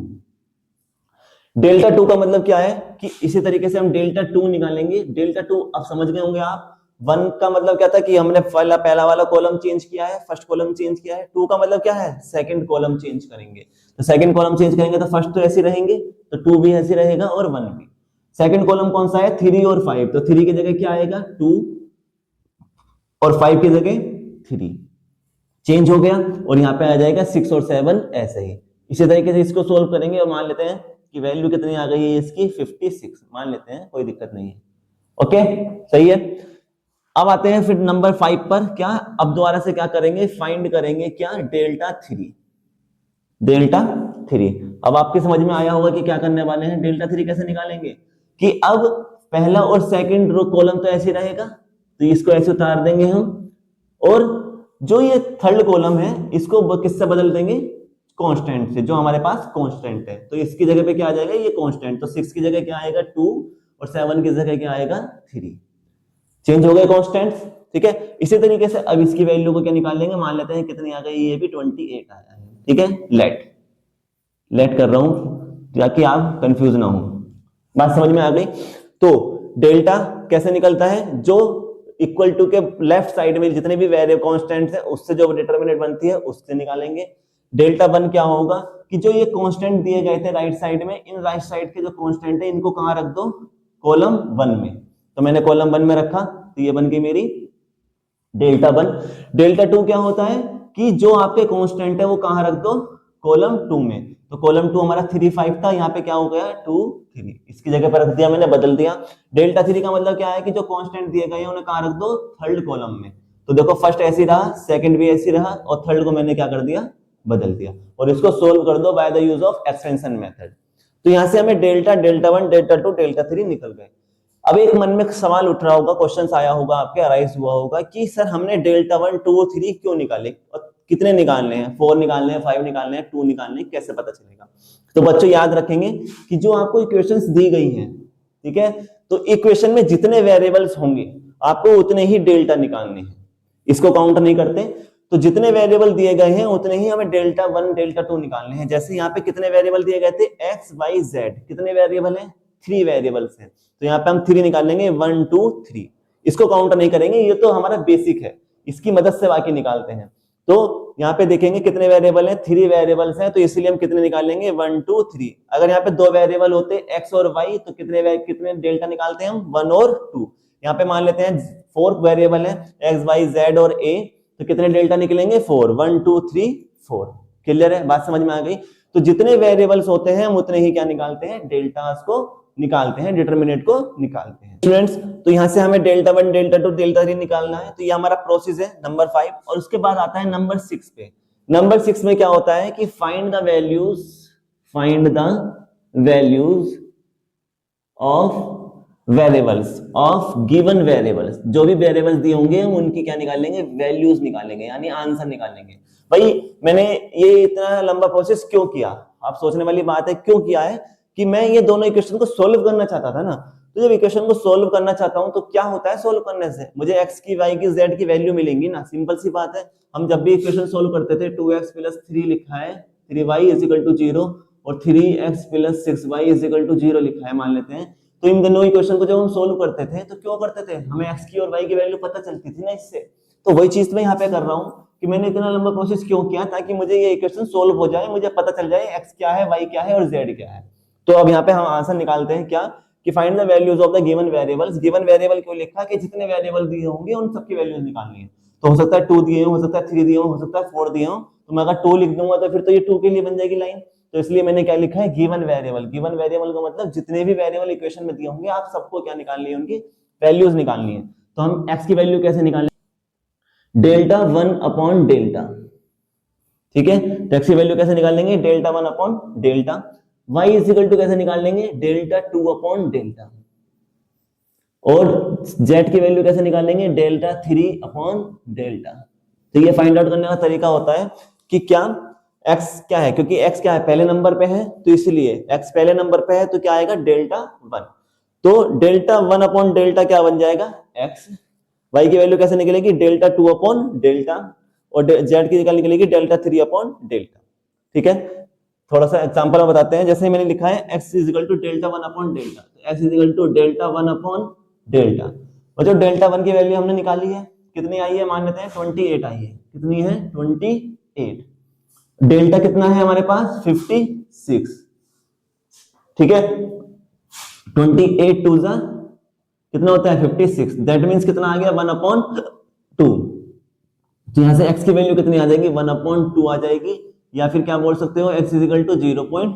का मतलब क्या है कि इसी तरीके से हम डेल्टा 2 निकालेंगे। डेल्टा 2 अब समझ गए होंगे आप। 1 का मतलब क्या था कि हमने पहला वाला कॉलम चेंज किया है, फर्स्ट कॉलम चेंज किया है। 2 का मतलब क्या है, सेकंड कॉलम चेंज करेंगे। तो सेकंड कॉलम चेंज करेंगे तो फर्स्ट तो ऐसे रहेंगे, तो 2 भी ऐसे रहेगा और 1 भी। सेकंड कॉलम कौन सा है, 3 और 5, तो 3 की जगह क्या आएगा 2 और 5 की जगह 3, चेंज हो गया। और यहाँ पे आ जाएगा 6 और 7 ऐसे ही। इसी तरीके से इसको सोल्व करेंगे और मान लेते हैं कि वैल्यू कितनी आ गई है इसकी 56, मान लेते हैं, कोई दिक्कत नहीं है। ओके, सही है। अब आते हैं फिर नंबर 5 पर। क्या, अब दोबारा से क्या करेंगे, फाइंड करेंगे क्या, डेल्टा 3। डेल्टा 3। अब आपके समझ में आया होगा कि क्या करने वाले हैं, डेल्टा 3 कैसे निकालेंगे, कि अब पहला और सेकंड रो कॉलम तो ऐसे रहेगा, तो इसको ऐसे उतार देंगे हम, और जो ये थर्ड कॉलम है इसको किससे बदल देंगे, कांस्टेंट से, जो हमारे पास कांस्टेंट है। तो इसकी जगह पे क्या आ जाएगा, ये कांस्टेंट, तो 6 की जगह क्या आएगा 2, और 7 की जगह क्या आएगा 3। चेंज हो गए कांस्टेंट्स, ठीक है। इसी तरीके से अब इसकी वैल्यू को क्या निकाल लेंगे, मान लेते हैं कितनी आ गई, ये भी 28 आया है, ठीक है। लेट कर रहा हूं ताकि आप कंफ्यूज ना हो, बात समझ में आ गई। तो डेल्टा कैसे निकलता है, जो इक्वल टू के लेफ्ट साइड में जितने भी वेरिएबल कांस्टेंट्स हैं उससे जो डिटरमिनेंट बनती है उससे निकालेंगे। डेल्टा 1 क्या होगा कि जो ये कांस्टेंट दिए गए थे राइट साइड में, इन राइट साइड के जो कांस्टेंट है इनको कहां रख दो, कॉलम 1 में। तो मैंने कॉलम 1 में रखा, तो ये बन गई मेरी डेल्टा 1। डेल्टा 2 क्या होता है कि जो आपके कांस्टेंट है वो कहां रख दो, कॉलम 2 में। तो कॉलम 2 हमारा 3 5 था, यहाँ पे क्या हो गया 2 3, इसकी जगह पर रख दिया मैंने, बदल दिया। डेल्टा 3 का मतलब क्या है कि जो कांस्टेंट दिए गए हैं उन्हें कहां रख दो, थर्ड कॉलम में। तो देखो फर्स्ट ऐसी रहा, सेकंड भी ऐसी रहा, और थर्ड को मैंने क्या कर दिया, बदल दिया। और इसको सोल्व कर दो by the use of extension method. तो यहां से हमें डेल्टा 1 डेल्टा 2 डेल्टा 3 निकल गए। अब एक मन में सवाल उठ रहा होगा, क्वेश्चन आया होगा आपके, अराइज हुआ होगा कि सर हमने डेल्टा 1 2 और 3 क्यों निकाले, और कितने निकालने हैं, 4 निकालने हैं, 5 निकालने हैं, 2 निकालने हैं, कैसे पता चलेगा। तो बच्चों याद रखेंगे कि जो आपको इक्वेशंस दी गई हैं, ठीक है, तो इक्वेशन में जितने वेरिएबल्स होंगे आपको उतने ही डेल्टा निकालने हैं, इसको काउंट नहीं करते। तो जितने वेरिएबल दिए गए हैं उतने ही हमें डेल्टा 1 डेल्टा 2 निकालने हैं। जैसे यहाँ पे कितने वेरिएबल दिए गए थे, एक्स वाई जेड, कितने वेरिएबल हैं, 3 वेरिएबल्स हैं। तो यहाँ पे हम 3 निकाल लेंगे, 1 2 3, इसको काउंट नहीं करेंगे, ये तो हमारा बेसिक है, इसकी मदद से बाकी निकालते हैं। तो यहाँ पे देखेंगे कितने वेरिएबल हैं, 3 वेरिएबल्स हैं, तो इसलिए हम कितने निकाल लेंगे, 1 2 3। अगर यहाँ पे 2 वेरिएबल होते एक्स और वाई, तो कितने डेल्टा निकालते हैं हम, 1 और 2। यहाँ पे मान लेते हैं 4 वेरिएबल है, एक्स वाई जेड और ए, तो कितने डेल्टा निकलेंगे, 4, 1 2 3 4। क्लियर है, बात समझ में आ गई। तो जितने वेरिएबल्स होते हैं हम उतने ही क्या निकालते हैं, डेल्टास को निकालते हैं, डिटरमिनेंट को निकालते हैं स्टूडेंट्स। तो यहां से हमें डेल्टा 1 डेल्टा 2 डेल्टा 3 निकालना है। तो ये हमारा प्रोसेस है नंबर 5, और उसके बाद आता है नंबर 6 पे। नंबर 6 में क्या होता है कि find the values of variables of given variables, जो भी वेरिएबल्स दिए होंगे हम उनकी क्या निकालेंगे, वैल्यूज निकालेंगे, यानी आंसर निकालेंगे। भाई मैंने ये इतना लंबा प्रोसेस क्यों किया, आप सोचने वाली बात है, क्यों किया है कि मैं ये दोनों इक्वेशन को सोल्व करना चाहता था ना। तो जब इक्वेशन को सोल्व करना चाहता हूं तो क्या होता है, सोल्व करने से मुझे x की, y की, z की वैल्यू मिलेंगी ना, सिंपल सी बात है। हम जब भी इक्वेशन सोल्व करते थे 2x + 3 लिखा है, 3y = 0, और 3x + 6y = 0 लिखा है मान लेते हैं। तो इन दोनों इक्वेशन को जब हम सोल्व करते थे तो क्यों करते थे, हमें x की और y की वैल्यू पता चलती थी ना इससे। तो वही चीज मैं यहाँ पे कर रहा हूँ कि मैंने इतना लंबा प्रोसेस क्यों किया, ताकि मुझे ये इक्वेशन सोल्व हो जाए, मुझे पता चल जाए x क्या है, y क्या है और z क्या है। तो अब यहाँ पे हम आंसर निकालते हैं क्या, कि find the values of the given variables. Given variable क्यों लिखा, कि जितने वेरिएबल दिए होंगे उन सबकी वैल्यूज निकालनी है। तो हो सकता है 2 दिए हो सकता है 3 दिए हो सकता है 4 दिए हो, तो मैं अगर 2 लिख दूंगा तो फिर तो ये 2 के लिए बन जाएगी लाइन। तो इसलिए मैंने क्या लिखा है, गिवन वेरिएबल। गिवन वेरिएबल का मतलब जितने भी वेरिएबल इक्वेशन में दिए होंगे आप सबको क्या निकालनी है, उनकी वैल्यूज निकालनी है। तो हम x की वैल्यू कैसे निकालें, डेल्टा 1 अपॉन डेल्टा, ठीक है। तो x की वैल्यू कैसे निकाल लेंगे, डेल्टा 1 अपॉन डेल्टा। y = कैसे निकाल लेंगे, डेल्टा 2 अपॉन डेल्टा। और z की वैल्यू कैसे निकाल लेंगे, डेल्टा 3 अपॉन डेल्टा। तो ये फाइंड आउट करने का तरीका होता है कि क्या x क्या है, क्योंकि x क्या है, पहले नंबर पे है, तो इसलिए x पहले नंबर पे है तो क्या आएगा, डेल्टा 1। तो डेल्टा 1 अपॉन डेल्टा क्या बन जाएगा, x। y की वैल्यू कैसे निकलेगी, डेल्टा 2 अपॉन डेल्टा, और z की निकलेगी डेल्टा 3 अपॉन डेल्टा। ठीक है, थोड़ा सा एग्जांपल में बताते हैं। जैसे मैंने लिखा है x = डेल्टा 1 अपॉन डेल्टा, तो x = डेल्टा 1 अपॉन डेल्टा। और जो डेल्टा 1 की वैल्यू हमने निकाली है, कितनी आई है, मान लेते हैं 28 आई है। कितनी है, 28। डेल्टा कितना है हमारे पास, 56। ठीक है, 28 2 कितना होता है, 56। दैट मीन्स कितना आ गया, 1/2। तो यहां से x की वैल्यू कितनी आ जाएगी, 1/2 आ जाएगी, या फिर क्या बोल सकते हो, x = 0.5।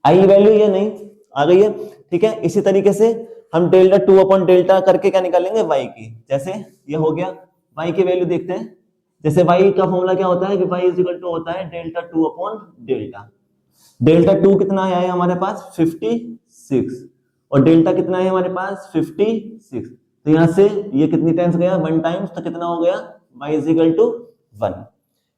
आई वैल्यू ये नहीं आ गई है, ठीक है। इसी तरीके से हम डेल्टा 2 अपॉन डेल्टा करके क्या निकालेंगे, y की। जैसे ये हो गया, y की वैल्यू देखते हैं, जैसे y का फॉर्मूला क्या होता है कि y इज इक्वल टू होता है डेल्टा 2 अपॉन डेल्टा। डेल्टा 2 कितना आया है हमारे पास 56 और डेल्टा कितना है हमारे पास 56। तो यहां से ये कितनी टाइम्स गया 1 टाइम्स, तो कितना हो गया y इज इक्वल टू 1।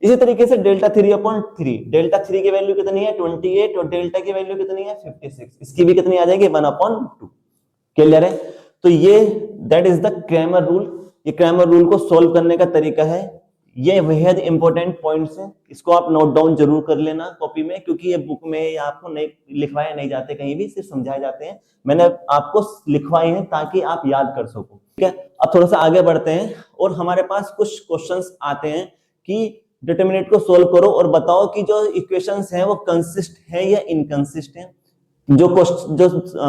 इसी तरीके से डेल्टा 3 अपॉन 3, डेल्टा 3 की वैल्यू कितनी है 28 और डेल्टा की वैल्यू कितनी है 56, इसकी भी कितनी आ जाएगी 1 अपॉन 2। क्लियर है? तो ये that is the Cramer rule. ये क्रैमर रूल को सोल्व करने का तरीका है। ये बेहद इंपॉर्टेंट पॉइंट्स हैं, इसको आप नोट डाउन जरूर कर लेना कॉपी में, क्योंकि ये बुक में या आपको नहीं लिखवाए नहीं जाते, कहीं भी सिर्फ समझाए जाते हैं। मैंने आपको लिखवाए हैं ताकि आप याद कर सको। ठीक है, अब थोड़ा सा आगे बढ़ते हैं और हमारे पास कुछ क्वेश्चंस आते हैं कि डिटरमिनेंट को सोल्व करो और बताओ कि जो इक्वेशंस हैं वो कंसिस्ट है या इनकंसिस्ट है। जो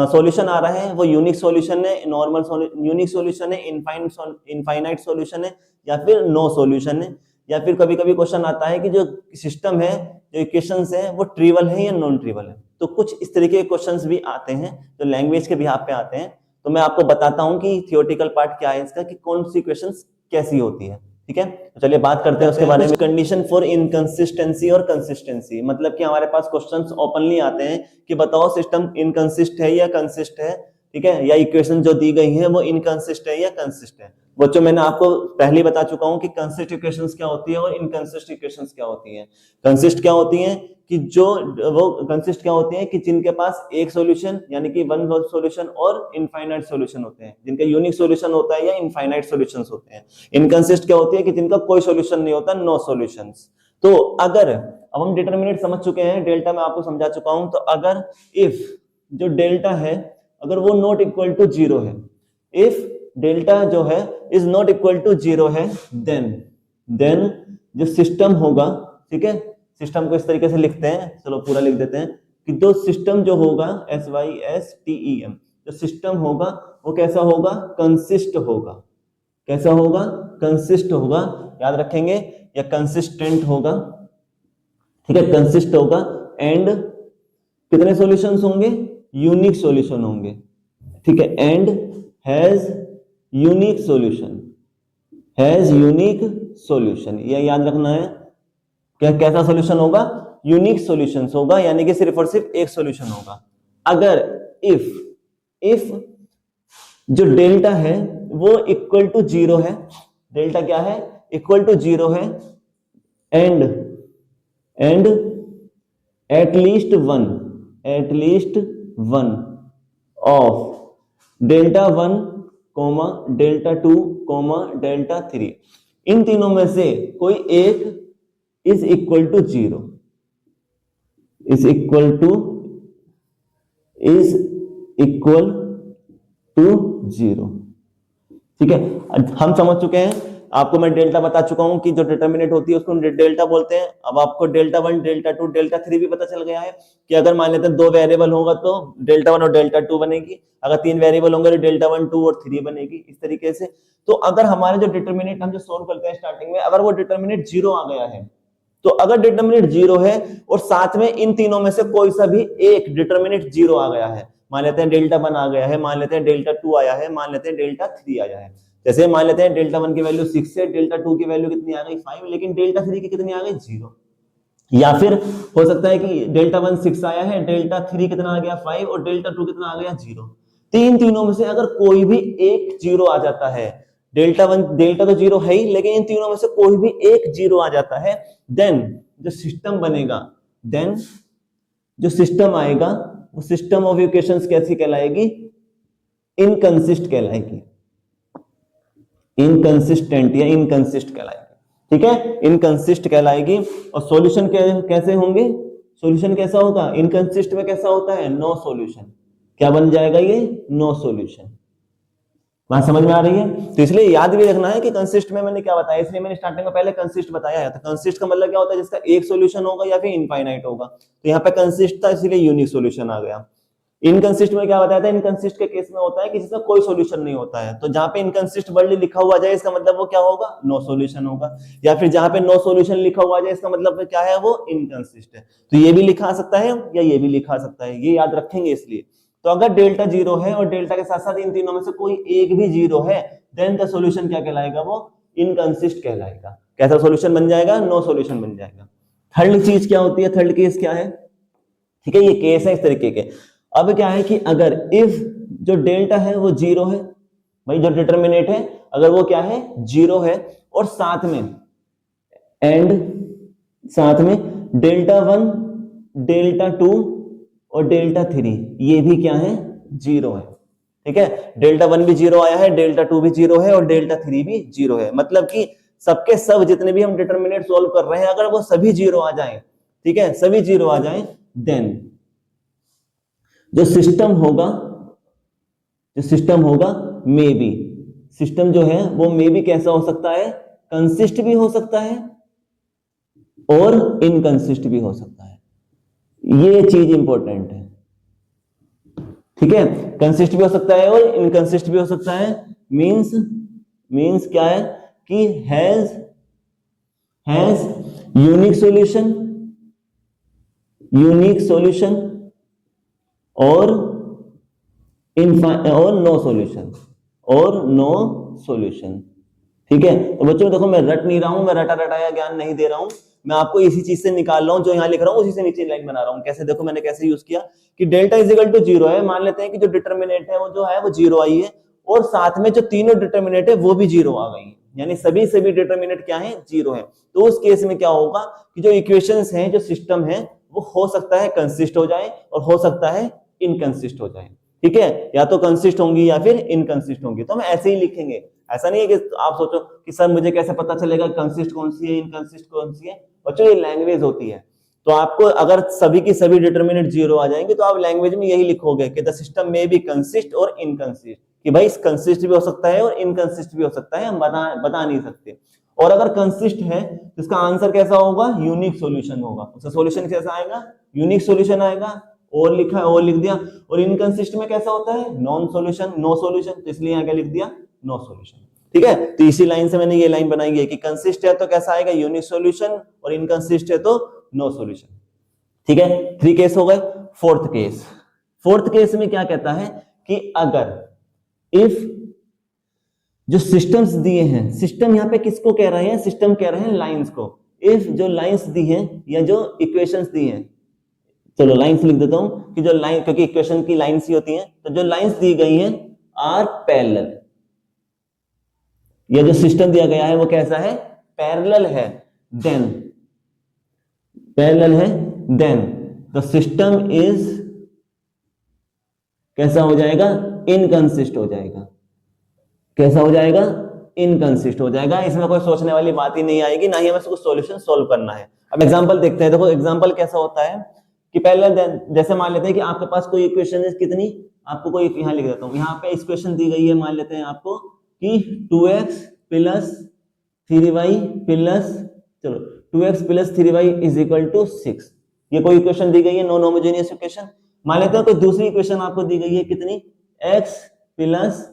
सॉल्यूशन आ रहा है वो यूनिक सॉल्यूशन है, नॉर्मल यूनिक सॉल्यूशन है, इनफाइनाइट सॉल्यूशन है, या फिर नो सॉल्यूशन है, या फिर कभी कभी क्वेश्चन आता है कि जो सिस्टम है, जो इक्वेशंस है वो ट्रिवल है या नॉन ट्रिवल है। तो कुछ इस तरीके के क्वेश्चंस भी आते हैं जो लैंग्वेज के बिहाफ पे आते हैं। तो मैं आपको बताता हूं कि थियोरेटिकल पार्ट क्या है इसका, कि कौन सी इक्वेशंस कैसी होती है। ठीक है, तो चलिए बात करते हैं उसके बारे में। कंडीशन फॉर इनकंसिस्टेंसी और कंसिस्टेंसी, मतलब कि हमारे पास क्वेश्चंस ओपनली आते हैं कि बताओ सिस्टम इनकंसिस्ट है या कंसिस्ट है। ठीक है, या इक्वेशन जो दी गई है वो इनकंसिस्ट है या कंसिस्ट है। बच्चों मैंने आपको पहले ही बता चुका हूं कि कंसिस्ट इक्वेशंस क्या होती है और इनकंसिस्ट इक्वेशंस क्या होती हैं। कंसिस्ट क्या होती हैं कि जो वो कंसिस्ट क्या होती है कि जिनके पास एक सॉल्यूशन यानी कि वन सॉल्यूशन और इनफाइनाइट सॉल्यूशन होते हैं, जिनका यूनिक सॉल्यूशन होता है या इनफाइनाइट सॉल्यूशंस होते हैं। इनकंसिस्ट क्या होती है कि जिनका कोई सॉल्यूशन नहीं होता, नो सॉल्यूशंस। तो अगर अब हम डिटरमिनेंट समझ चुके हैं, डेल्टा मैं आपको समझा चुका हूं, तो अगर इफ जो डेल्टा है अगर वो नॉट इक्वल टू 0 है, इफ डेल्टा जो है इज नॉट इक्वल टू 0 है, देन जो सिस्टम होगा, ठीक है, सिस्टम को इस तरीके से लिखते हैं, चलो पूरा लिख देते हैं कि जो सिस्टम जो होगा SYSTEM, जो सिस्टम होगा वो कैसा होगा, कंसिस्ट होगा। कैसा होगा, कंसिस्ट होगा, याद रखेंगे, या कंसिस्टेंट होगा। ठीक है, कंसिस्ट होगा एंड कितने सॉल्यूशंस होंगे, यूनिक सॉल्यूशन होंगे। ठीक है, and has unique solution, has unique solution, ये याद रखना है। क्या कैसा सॉल्यूशन होगा, यूनिक सॉल्यूशंस होगा, यानी कि सिर्फ और सिर्फ एक सॉल्यूशन होगा। अगर इफ जो डेल्टा है वो इक्वल टू 0 है, डेल्टा क्या है, इक्वल टू 0 है, and at least one of delta 1 comma delta 2 comma delta 3, इन तीनों में से कोई एक is equal to 0, is equal to 0। ठीक है, हम समझ चुके हैं, आपको मैं डेल्टा बता चुका हूं कि जो डिटरमिनेंट होती है उसको डेल्टा बोलते हैं। अब आपको डेल्टा 1 डेल्टा 2 डेल्टा 3 भी पता चल गया है कि अगर मान लेते हैं 2 वेरिएबल होगा तो डेल्टा 1 और डेल्टा 2 बनेगी, अगर 3 वेरिएबल होंगे तो डेल्टा 1 2 और 3 बनेगी, इस तरीके से। तो अगर हमारे जो डिटरमिनेंट हम जो सोल्व करते हैं स्टार्टिंग में, अगर वो डिटरमिनेंट 0 आ गया है, तो अगर डिटरमिनेंट 0 है और साथ में इन तीनों में से कोई सा भी एक डिटरमिनेंट 0 आ गया है, मान लेते हैं डेल्टा 1 आ गया है, मान लेते हैं डेल्टा 2 आया है, मान लेते हैं डेल्टा 3 आया है। जैसे मान लेते हैं डेल्टा 1 की वैल्यू 6 है, डेल्टा 2 की वैल्यू कितनी आ गई 5, लेकिन डेल्टा 3 की कितनी आ गई 0। या फिर हो सकता है कि डेल्टा 1 6 आया है, डेल्टा 3 कितना आ गया 5 और डेल्टा 2 कितना आ गया 0। तीनों में से अगर कोई भी एक 0 आ जाता है, डेल्टा तो 0 है ही, लेकिन इन तीनों में से कोई भी एक 0 आ जाता है, देन जो सिस्टम बनेगा, देन जो सिस्टम आएगा वो सिस्टम ऑफ इक्वेशंस कैसी कहलाएगी, इनकंसिस्ट कहलाएगी, इनकंसिस्टेंट या इनकंसिस्ट कहलाएगी। ठीक है, इनकंसिस्ट कहलाएगी। और सॉल्यूशन कैसे होंगे, सॉल्यूशन कैसा होगा, इनकंसिस्ट में कैसा होता है, नो सॉल्यूशन। क्या बन जाएगा ये, नो सॉल्यूशन। बात समझ में आ रही है? तो इसलिए याद भी रखना है कि कंसिस्ट में मैंने क्या बताया, इसलिए मैंने स्टार्टिंग में पहले कंसिस्ट बताया है। तो कंसिस्ट का मतलब क्या होता है, जिसका एक सॉल्यूशन होगा या फिर इनफाइनाइट होगा। तो यहाँ पे कंसिस्ट था इसलिए यूनिक सॉल्यूशन आ गया। इनकंसिस्ट में क्या बताया था, इनकंसिस्ट के केस में होता है कि जिसका कोई सॉल्यूशन नहीं होता है। तो जहां पे इनकंसिस्ट वर्ड लिखा हुआ जाए इसका मतलब वो क्या होगा, नो सॉल्यूशन होगा। या फिर जहां पे नो सॉल्यूशन लिखा हुआ जाए इसका मतलब क्या है, वो इनकंसिस्ट है। तो ये भी लिखा सकता है या ये भी लिखा सकता है, ये याद रखेंगे। इसलिए तो अगर डेल्टा 0 है और डेल्टा के साथ साथ इन तीनों में से कोई एक भी 0 है, देन द सॉल्यूशन क्या कहलाएगा, वो इनकंसिस्ट कहलाएगा। कैसा सॉल्यूशन बन जाएगा? नो सॉल्यूशन बन जाएगा। थर्ड चीज क्या होती है? थर्ड केस क्या है? ठीक है, ये केस है इस तरीके के। अब क्या है कि अगर इफ जो डेल्टा है वो जीरो है, भाई जो डिटर्मिनेट है अगर वो क्या है? जीरो है, और साथ में डेल्टा वन, डेल्टा टू और डेल्टा थ्री ये भी क्या है? जीरो है। ठीक है, डेल्टा वन भी जीरो आया है, डेल्टा टू भी जीरो है और डेल्टा थ्री भी जीरो है। मतलब कि सबके सब जितने भी हम डिटर्मिनेट सॉल्व कर रहे हैं अगर वो सभी जीरो आ जाए, ठीक है, सभी जीरो आ जाए, देन जो सिस्टम होगा मे बी, सिस्टम जो है वो मे बी कैसा हो सकता है? कंसिस्ट भी हो सकता है और इनकंसिस्ट भी हो सकता है। ये चीज इंपॉर्टेंट है। ठीक है, कंसिस्ट भी हो सकता है और इनकंसिस्ट भी हो सकता है। मींस क्या है कि हैज यूनिक सॉल्यूशन और नो सॉल्यूशन। ठीक है, तो बच्चों देखो मैं रट नहीं रहा हूं, मैं रटाया ज्ञान नहीं दे रहा हूं, मैं आपको इसी चीज से निकाल रहा हूं, जो यहां लिख रहा हूं उसी से नीचे लाइन बना रहा हूं। कैसे? देखो मैंने कैसे यूज किया कि delta is equal to zero है, मान लेते हैं कि जो डिटर्मिनेट है वो जो है वो जीरो आई है, और साथ में जो तीनों डिटर्मिनेट है वो भी जीरो आ गई, यानी सभी डिटर्मिनेट क्या है? जीरो है। तो उस केस में क्या होगा कि जो इक्वेशंस हैं, जो सिस्टम है, वो हो सकता है कंसिस्ट हो जाए और हो सकता है इनकंसिस्ट हो जाए। ठीक है, या तो कंसिस्ट होंगी या फिर इनकंसिस्ट होंगी। तो हम ऐसे ही लिखेंगे, ऐसा नहीं है कि आप सोचो कि सर मुझे कैसे पता चलेगा कंसिस्ट कौन सी है, इनकंसिस्ट कौन सी है। बच्चों ये लैंग्वेज होती है, तो आपको अगर सभी की सभी डिटर्मिनेंट जीरो आ जाएंगे तो आप लैंग्वेज में यही लिखोगे कि द सिस्टम में बी कंसिस्ट और इनकंसिस्ट, कि भाई कंसिस्ट भी हो सकता है और इनकंसिस्ट भी हो सकता है, हम बता नहीं सकते। और अगर कंसिस्ट है तो इसका आंसर कैसा होगा? यूनिक सॉल्यूशन होगा। उसका सॉल्यूशन कैसा आएगा? यूनिक सॉल्यूशन आएगा। और लिखा है, और लिख दिया। और इनकंसिस्ट में कैसा होता है? नो सॉल्यूशन, तो इसलिए यहां क्या लिख दिया? No solution. ठीक है, तो इसी लाइन से मैंने ये लाइन बनाई है कि कंसिस्ट है तो कैसा आएगा? यूनिक सॉल्यूशन, और इनकंसिस्ट है तो नो सॉल्यूशन। ठीक है, 3 केस हो गए। फोर्थ केस में क्या कहता है कि अगर इफ जो सिस्टम्स दिए हैं, सिस्टम यहां पे किसको कह रहे हैं? सिस्टम कह रहे हैं लाइंस को। इफ जो लाइंस दी हैं या जो इक्वेशंस दी हैं, चलो लाइंस लिख देता हूं कि जो लाइन, क्योंकि इक्वेशन की लाइंस ही होती हैं, तो जो लाइंस दी गई हैं आर पैरेलल, या जो सिस्टम दिया गया है वो कैसा है? पैरेलल है, देन द सिस्टम इज कैसा हो जाएगा? इनकंसिस्ट हो जाएगा। कैसा हो जाएगा? इनकंसिस्ट हो जाएगा। इसमें कोई सोचने वाली बात ही नहीं आएगी, ना ही हमें उसको सॉल्यूशन सॉल्व करना है। अब एग्जांपल देखते हैं। देखो एग्जांपल कैसा होता है कि पहले जैसे मान लेते हैं कि आपके पास कोई इक्वेशन है, कितनी, आपको कोई, यहां लिख देता हूं, यहां पे इक्वेशन दी गई है, मान लेते हैं आपको कि 2x प्लस 3y प्लस, चलो 2x plus 3y is equal to 6। ये कोई इक्वेशन दी गई है, नॉन होमोजेनियस इक्वेशन। मान लेते हैं कोई दूसरी इक्वेशन आपको दी गई है, कितनी? x प्लस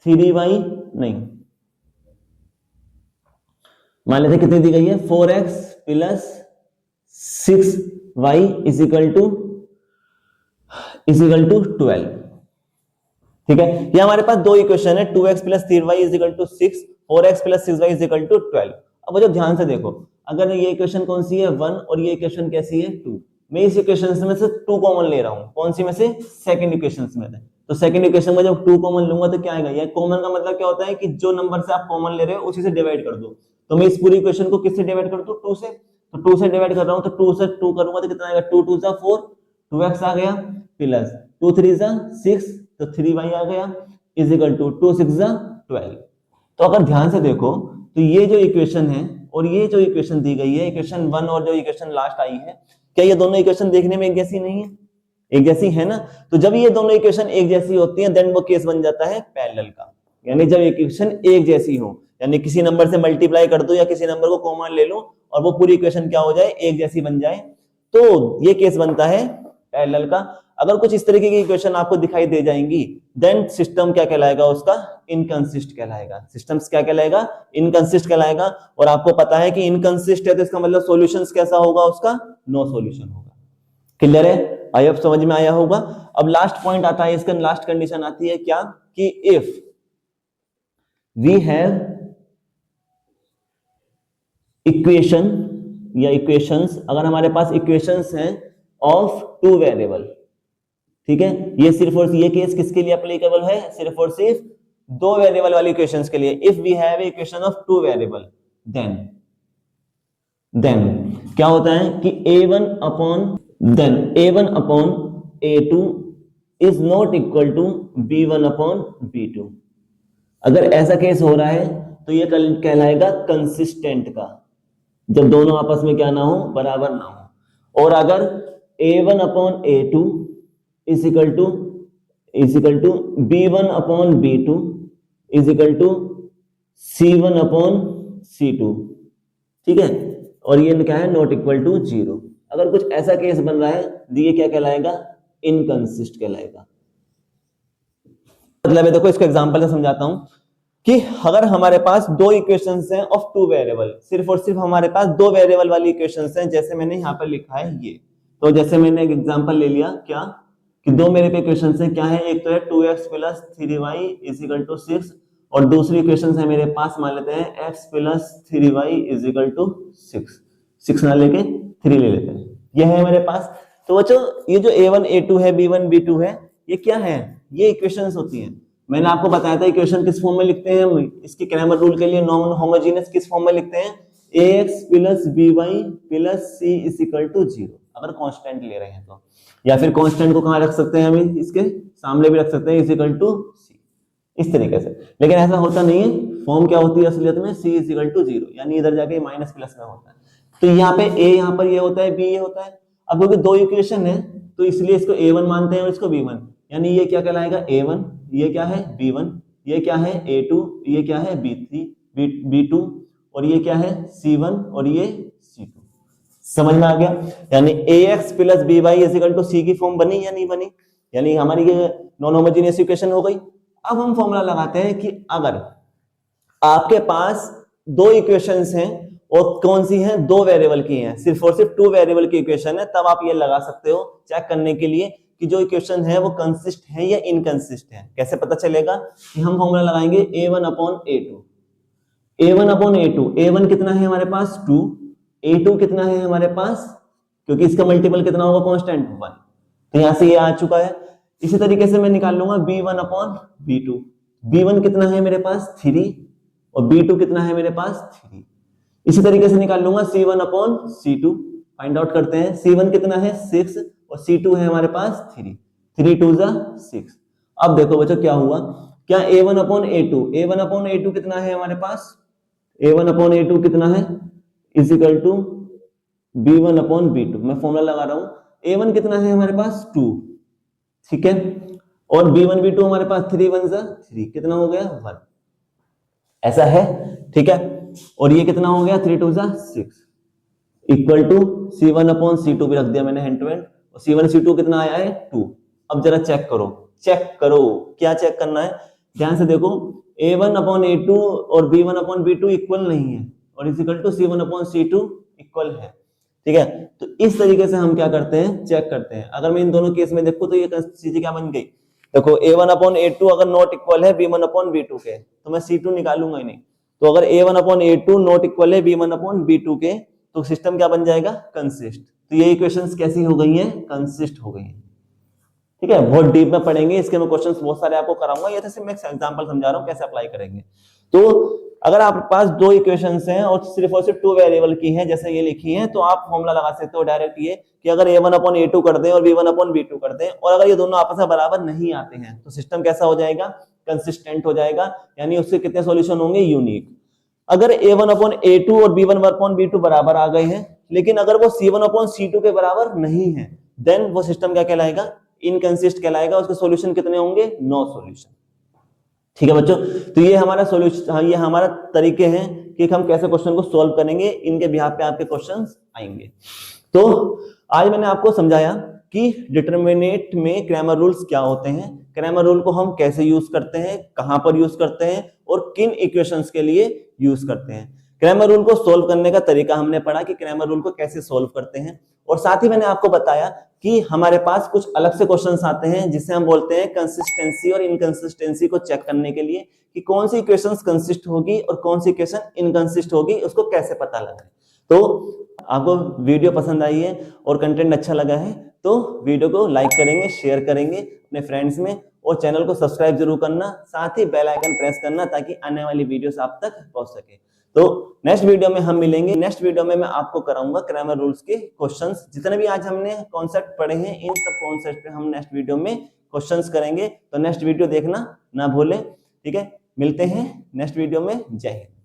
3y, नहीं, मान लेते हैं कितनी दी गई है? 4x plus 6y is equal to 12। ठीक है, ये हमारे पास दो इक्वेशन है, 2x plus 3y is equal to 6, 4x plus 6y is equal to 12। अब मुझे ध्यान से देखो, अगर ये इक्वेशन कौन सी है? 1, और ये इक्वेशन कैसी है? 2। मैं इस इक्वेशन में से 2 कॉमन ले रहा हूं। कौन सी में से? सेकंड इक्वेशन में से। तो सेकंड इक्वेशन में जब 2 कॉमन लूंगा तो क्या आएगा? ये कॉमन का मतलब क्या होता है कि जो नंबर से आप कॉमन ले रहे हो उसी से डिवाइड कर दो। तो मैं इस पूरी इक्वेशन को किससे डिवाइड कर दूं? 2 से। तो 2 से डिवाइड कर रहा हूं, तो 2 से 2 करूंगा तो कितना आएगा? 2 2 जा 4, 2x आ गया, प्लस 2 3 जा 6, तो 3y आ गया, इज इक्वल टू 2 6 जा 12। तो अगर ध्यान से देखो तो ये जो इक्वेशन है और ये जो इक्वेशन दी गई है, इक्वेशन 1 और जो इक्वेशन लास्ट आई है, क्या ये दोनों इक्वेशन देखने में एक जैसी नहीं है? एक जैसी है ना। तो जब ये दोनों इक्वेशन एक जैसी होती हैं, देन वो केस बन जाता है पैरेलल का। यानी जब इक्वेशन एक जैसी हो, यानी किसी नंबर से मल्टीप्लाई कर दो या किसी नंबर को कॉमन ले लो और वो पूरी इक्वेशन क्या हो जाए? एक जैसी बन जाए, तो ये केस बनता है पैरेलल का। अगर कुछ इस तरीके की इक्वेशन आपको दिखाई दे जाएंगी, देन सिस्टम क्या कहलाएगा? उसका इनकंसिस्ट कहलाएगा। सिस्टम्स क्या कहलाएगा? इनकंसिस्ट कहलाएगा। और आपको पता है कि इनकंसिस्ट है तो इसका मतलब सॉल्यूशंस कैसा होगा? उसका नो सॉल्यूशन होगा। क्लियर है? आई होप समझ में आया होगा। अब लास्ट पॉइंट आता है, इसका लास्ट कंडीशन आती है क्या? कि इफ वी हैव इक्वेशन या इक्वेशंस, अगर हमारे पास इक्वेशंस हैं ऑफ टू वेरिएबल, ठीक है, ये सिर्फ और ये केस किसके लिए एप्लीकेबल है, सिर्फ और सिर्फ दो वेरिएबल वाली इक्वेशंस के लिए। If we have a equation of two variable then क्या होता है कि a1 upon a2 is not equal to b1 upon b2। अगर ऐसा केस हो रहा है तो ये कहलाएगा कंसिस्टेंट का, जब दोनों आपस में क्या ना हो, बराबर ना हो। और अगर a1 upon a2 is equal to b1 upon b2 is equal to c1 upon c2, ठीक है, और ये क्या है, नॉट इक्वल टू 0। अगर कुछ ऐसा केस बन रहा है तो ये क्या कहलाएगा, इनकंसिस्ट कहलाएगा। मतलब है, देखो इसको एग्जांपल से समझाता हूं कि अगर हमारे पास दो इक्वेशंस हैं ऑफ टू वेरिएबल, सिर्फ और सिर्फ हमारे पास दो वेरिएबल वाली इक्वेशंस हैं, जैसे मैंने यहां पर लिखा है ये, तो जैसे मैंने एक एग्जांपल ले लिया क्या कि दो मेरे पे इक्वेशंस हैं, क्या है, एक तो है 2x plus 3y is equal to 6 और दूसरी इक्वेशन है मेरे पास, मान लेते हैं x plus 3y is equal to 6 ना लेके 3 ले लेते हैं, ये है मेरे पास। तो बच्चों ये जो a1 a2 है, b1 b2 है, ये क्या है, ये इक्वेशंस होती हैं। मैंने आपको बताया था इक्वेशन किस फॉर्म में लिखते हैं हम, इसके क्रैमर रूल के लिए नॉन होमोजेनियस किस फॉर्म में लिखते हैं, ax plus by plus c is equal to 0, अगर कांस्टेंट ले रहे हैं तो, या फिर कांस्टेंट को कहां रख सकते हैं, हम इसके सामने भी रख सकते हैं, इज इक्वल टू c, इस तरीके से। लेकिन ऐसा होता नहीं है, फॉर्म क्या होती है असलियत में, c इज इक्वल टू 0, यानी इधर जाके माइनस प्लस में होता है। तो यहाँ पे a यहाँ पर ये होता है, b ये होता है। अब क्योंकि दो इक्वेशन है तो इसलिए इसको a1 मानते हैं और इसको b1, यानी ये क्या कहलाएगा a1, ये क्या है b1, ये क्या है a2, ये क्या है b3 b2 और ये क्या है c1 और ये c2। समझ में आ गया, यानी ax plus by is equal to c की फॉर्म बनी या नहीं बनी, यानी हमारी ये नॉन होमोजेनियस इक्वेशन हो गई। अब हम फॉर्मूला लगाते हैं कि अगर आपके पास दो इक्वेशंस हैं और कौन सी हैं, दो वेरिएबल की हैं, सिर्फ और सिर्फ टू वेरिएबल की इक्वेशन है, तब आप ये लगा सकते हो चेक करने के लिए कि जो इक्वेशन है वो कंसिस्ट है या इनकंसिस्ट है। कैसे पता चलेगा कि हम फॉर्मूला लगाएंगे a1 upon a2, a1 upon a2, a1 कितना है हमारे पास 2, a2 कितना है हमारे पास, क्योंकि इसका मल्टीपल कितना होगा, कांस्टेंट 1, तो यहां से ये आ चुका है। इसी तरीके से मैं निकाल लूंगा b1 अपॉन b2, b1 कितना है मेरे पास 3 और b2 कितना है मेरे पास 3। इसी तरीके से निकाल लूंगा c1 upon c2, find out करते हैं, c1 कितना है 6 और c2 है हमारे पास 3, 3 2 जा 6। अब देखो बच्चों क्या हुआ, क्या a1 upon a2, a1 upon a2 कितना है हमारे पास, a1 अपॉन a2 कितना है is equal to b1 upon b2। मैं फॉर्मूला लगा रहा हूं, a1 कितना है हमारे पास 2, ठीक है, और b1 b2 हमारे पास 3 1 जा 3, कितना हो गया 1, ऐसा है, ठीक है, और ये कितना हो गया 3 2 जा 6 equal to c1 upon c2 भी रख दिया मैंने हैंड टू हैंड, और c1 c2 कितना आया है 2। अब जरा चेक करो, क्या चेक करना है, ध्यान से देखो, a1 अपॉन a2 और b1 अपॉन b2 इक्वल नहीं है और is equal to c1 upon c2 equal है, ठीक है। तो इस तरीके से हम क्या करते हैं, चेक करते हैं। अगर मैं इन दोनों केस में देखूं तो ये चीजें क्या बन गई, देखो a1 अपॉन a2 अगर नॉट इक्वल है b1 अपॉन b2 के तो मैं c2 निकालूंगा ही नहीं, तो अगर a1 upon a2 not equal है b1 अपॉन b2 के तो सिस्टम क्या बन जाएगा, कंसिस्ट। तो ये इक्वेशंस कैसी हो गई हैं, कंसिस्ट हो गई हैं, ठीक है। बहुत डीप में पढ़ेंगे इसके, मैं क्वेश्चंस बहुत सारे आपको कराऊंगा, ये तो सिर्फ मैं एग्जांपल समझा रहा हूं कैसे अप्लाई करेंगे। तो अगर आपके पास दो इक्वेशंस हैं और सिर्फ टू वेरिएबल की हैं जैसे ये लिखी हैं, तो आप फॉर्मूला लगा सकते हो डायरेक्ट ये कि अगर a1 अपॉन a2 कर दें और b1 अपॉन b2 कर दें और अगर ये दोनों आपस में बराबर नहीं आते हैं तो सिस्टम कैसा हो जाएगा, कंसिस्टेंट हो जाएगा, यानी उससे कितने सॉल्यूशन होंगे, यूनिक। अगर a1 अपॉन a2 और b1 अपॉन b2 बराबर आ गए हैं लेकिन अगर वो c1 अपॉन c2 के बराबर नहीं है, देन वो सिस्टम क्या कहलाएगा, इनकंसिस्ट कहलाएगा। उसके सॉल्यूशन कितने होंगे, 9 सॉल्यूशन, ठीक है बच्चों। तो ये हमारा सॉल्यूशन, ये हमारा तरीके हैं कि हम कैसे क्वेश्चन को सॉल्व करेंगे, इनके बिहाफ पे आपके क्वेश्चंस आएंगे। तो आज मैंने आपको समझाया कि डिटरमिनेट में क्रैमर रूल्स क्या होते हैं, क्रैमर रूल को हम कैसे यूज करते हैं, कहां पर यूज करते हैं और किन इक्वेशंस के लिए यूज करते हैं। क्रैमर रूल को सोल्व करने का तरीका हमने पढ़ा कि क्रैमर रूल को कैसे सोल्व करते हैं, और साथ ही मैंने आपको बताया कि हमारे पास कुछ अलग से क्वेश्चंस आते हैं जिसे हम बोलते हैं कंसिस्टेंसी और इनकंसिस्टेंसी को चेक करने के लिए कि कौन सी इक्वेशंस कंसिस्ट होगी और कौन सी इक्वेशन इनकंसिस्ट होगी, उसको कैसे पता लगाएं। तो आपको वीडियो पसंद आई है और कंटेंट अच्छा लगा है तो वीडियो को लाइक करेंगे, शेयर करेंगे अपने फ्रेंड्स में, और चैनल को सब्सक्राइब जरूर करना, साथ ही बेल आइकन प्रेस करना ताकि आने वाली वीडियोस आप तक पहुंच सके। तो नेक्स्ट वीडियो में हम मिलेंगे। नेक्स्ट वीडियो में मैं आपको कराऊंगा क्रैमर रूल्स के क्वेश्चंस। जितने भी आज हमने कॉन्सेप्ट पढ़े हैं इन सब कॉन्सेप्ट पे हम नेक्स्ट वीडियो में क्वेश्चंस करेंगे, तो नेक्स्ट वीडियो देखना ना भूलें। ठीक है, मिलते हैं नेक्स्ट वीडियो में। जय हिंद।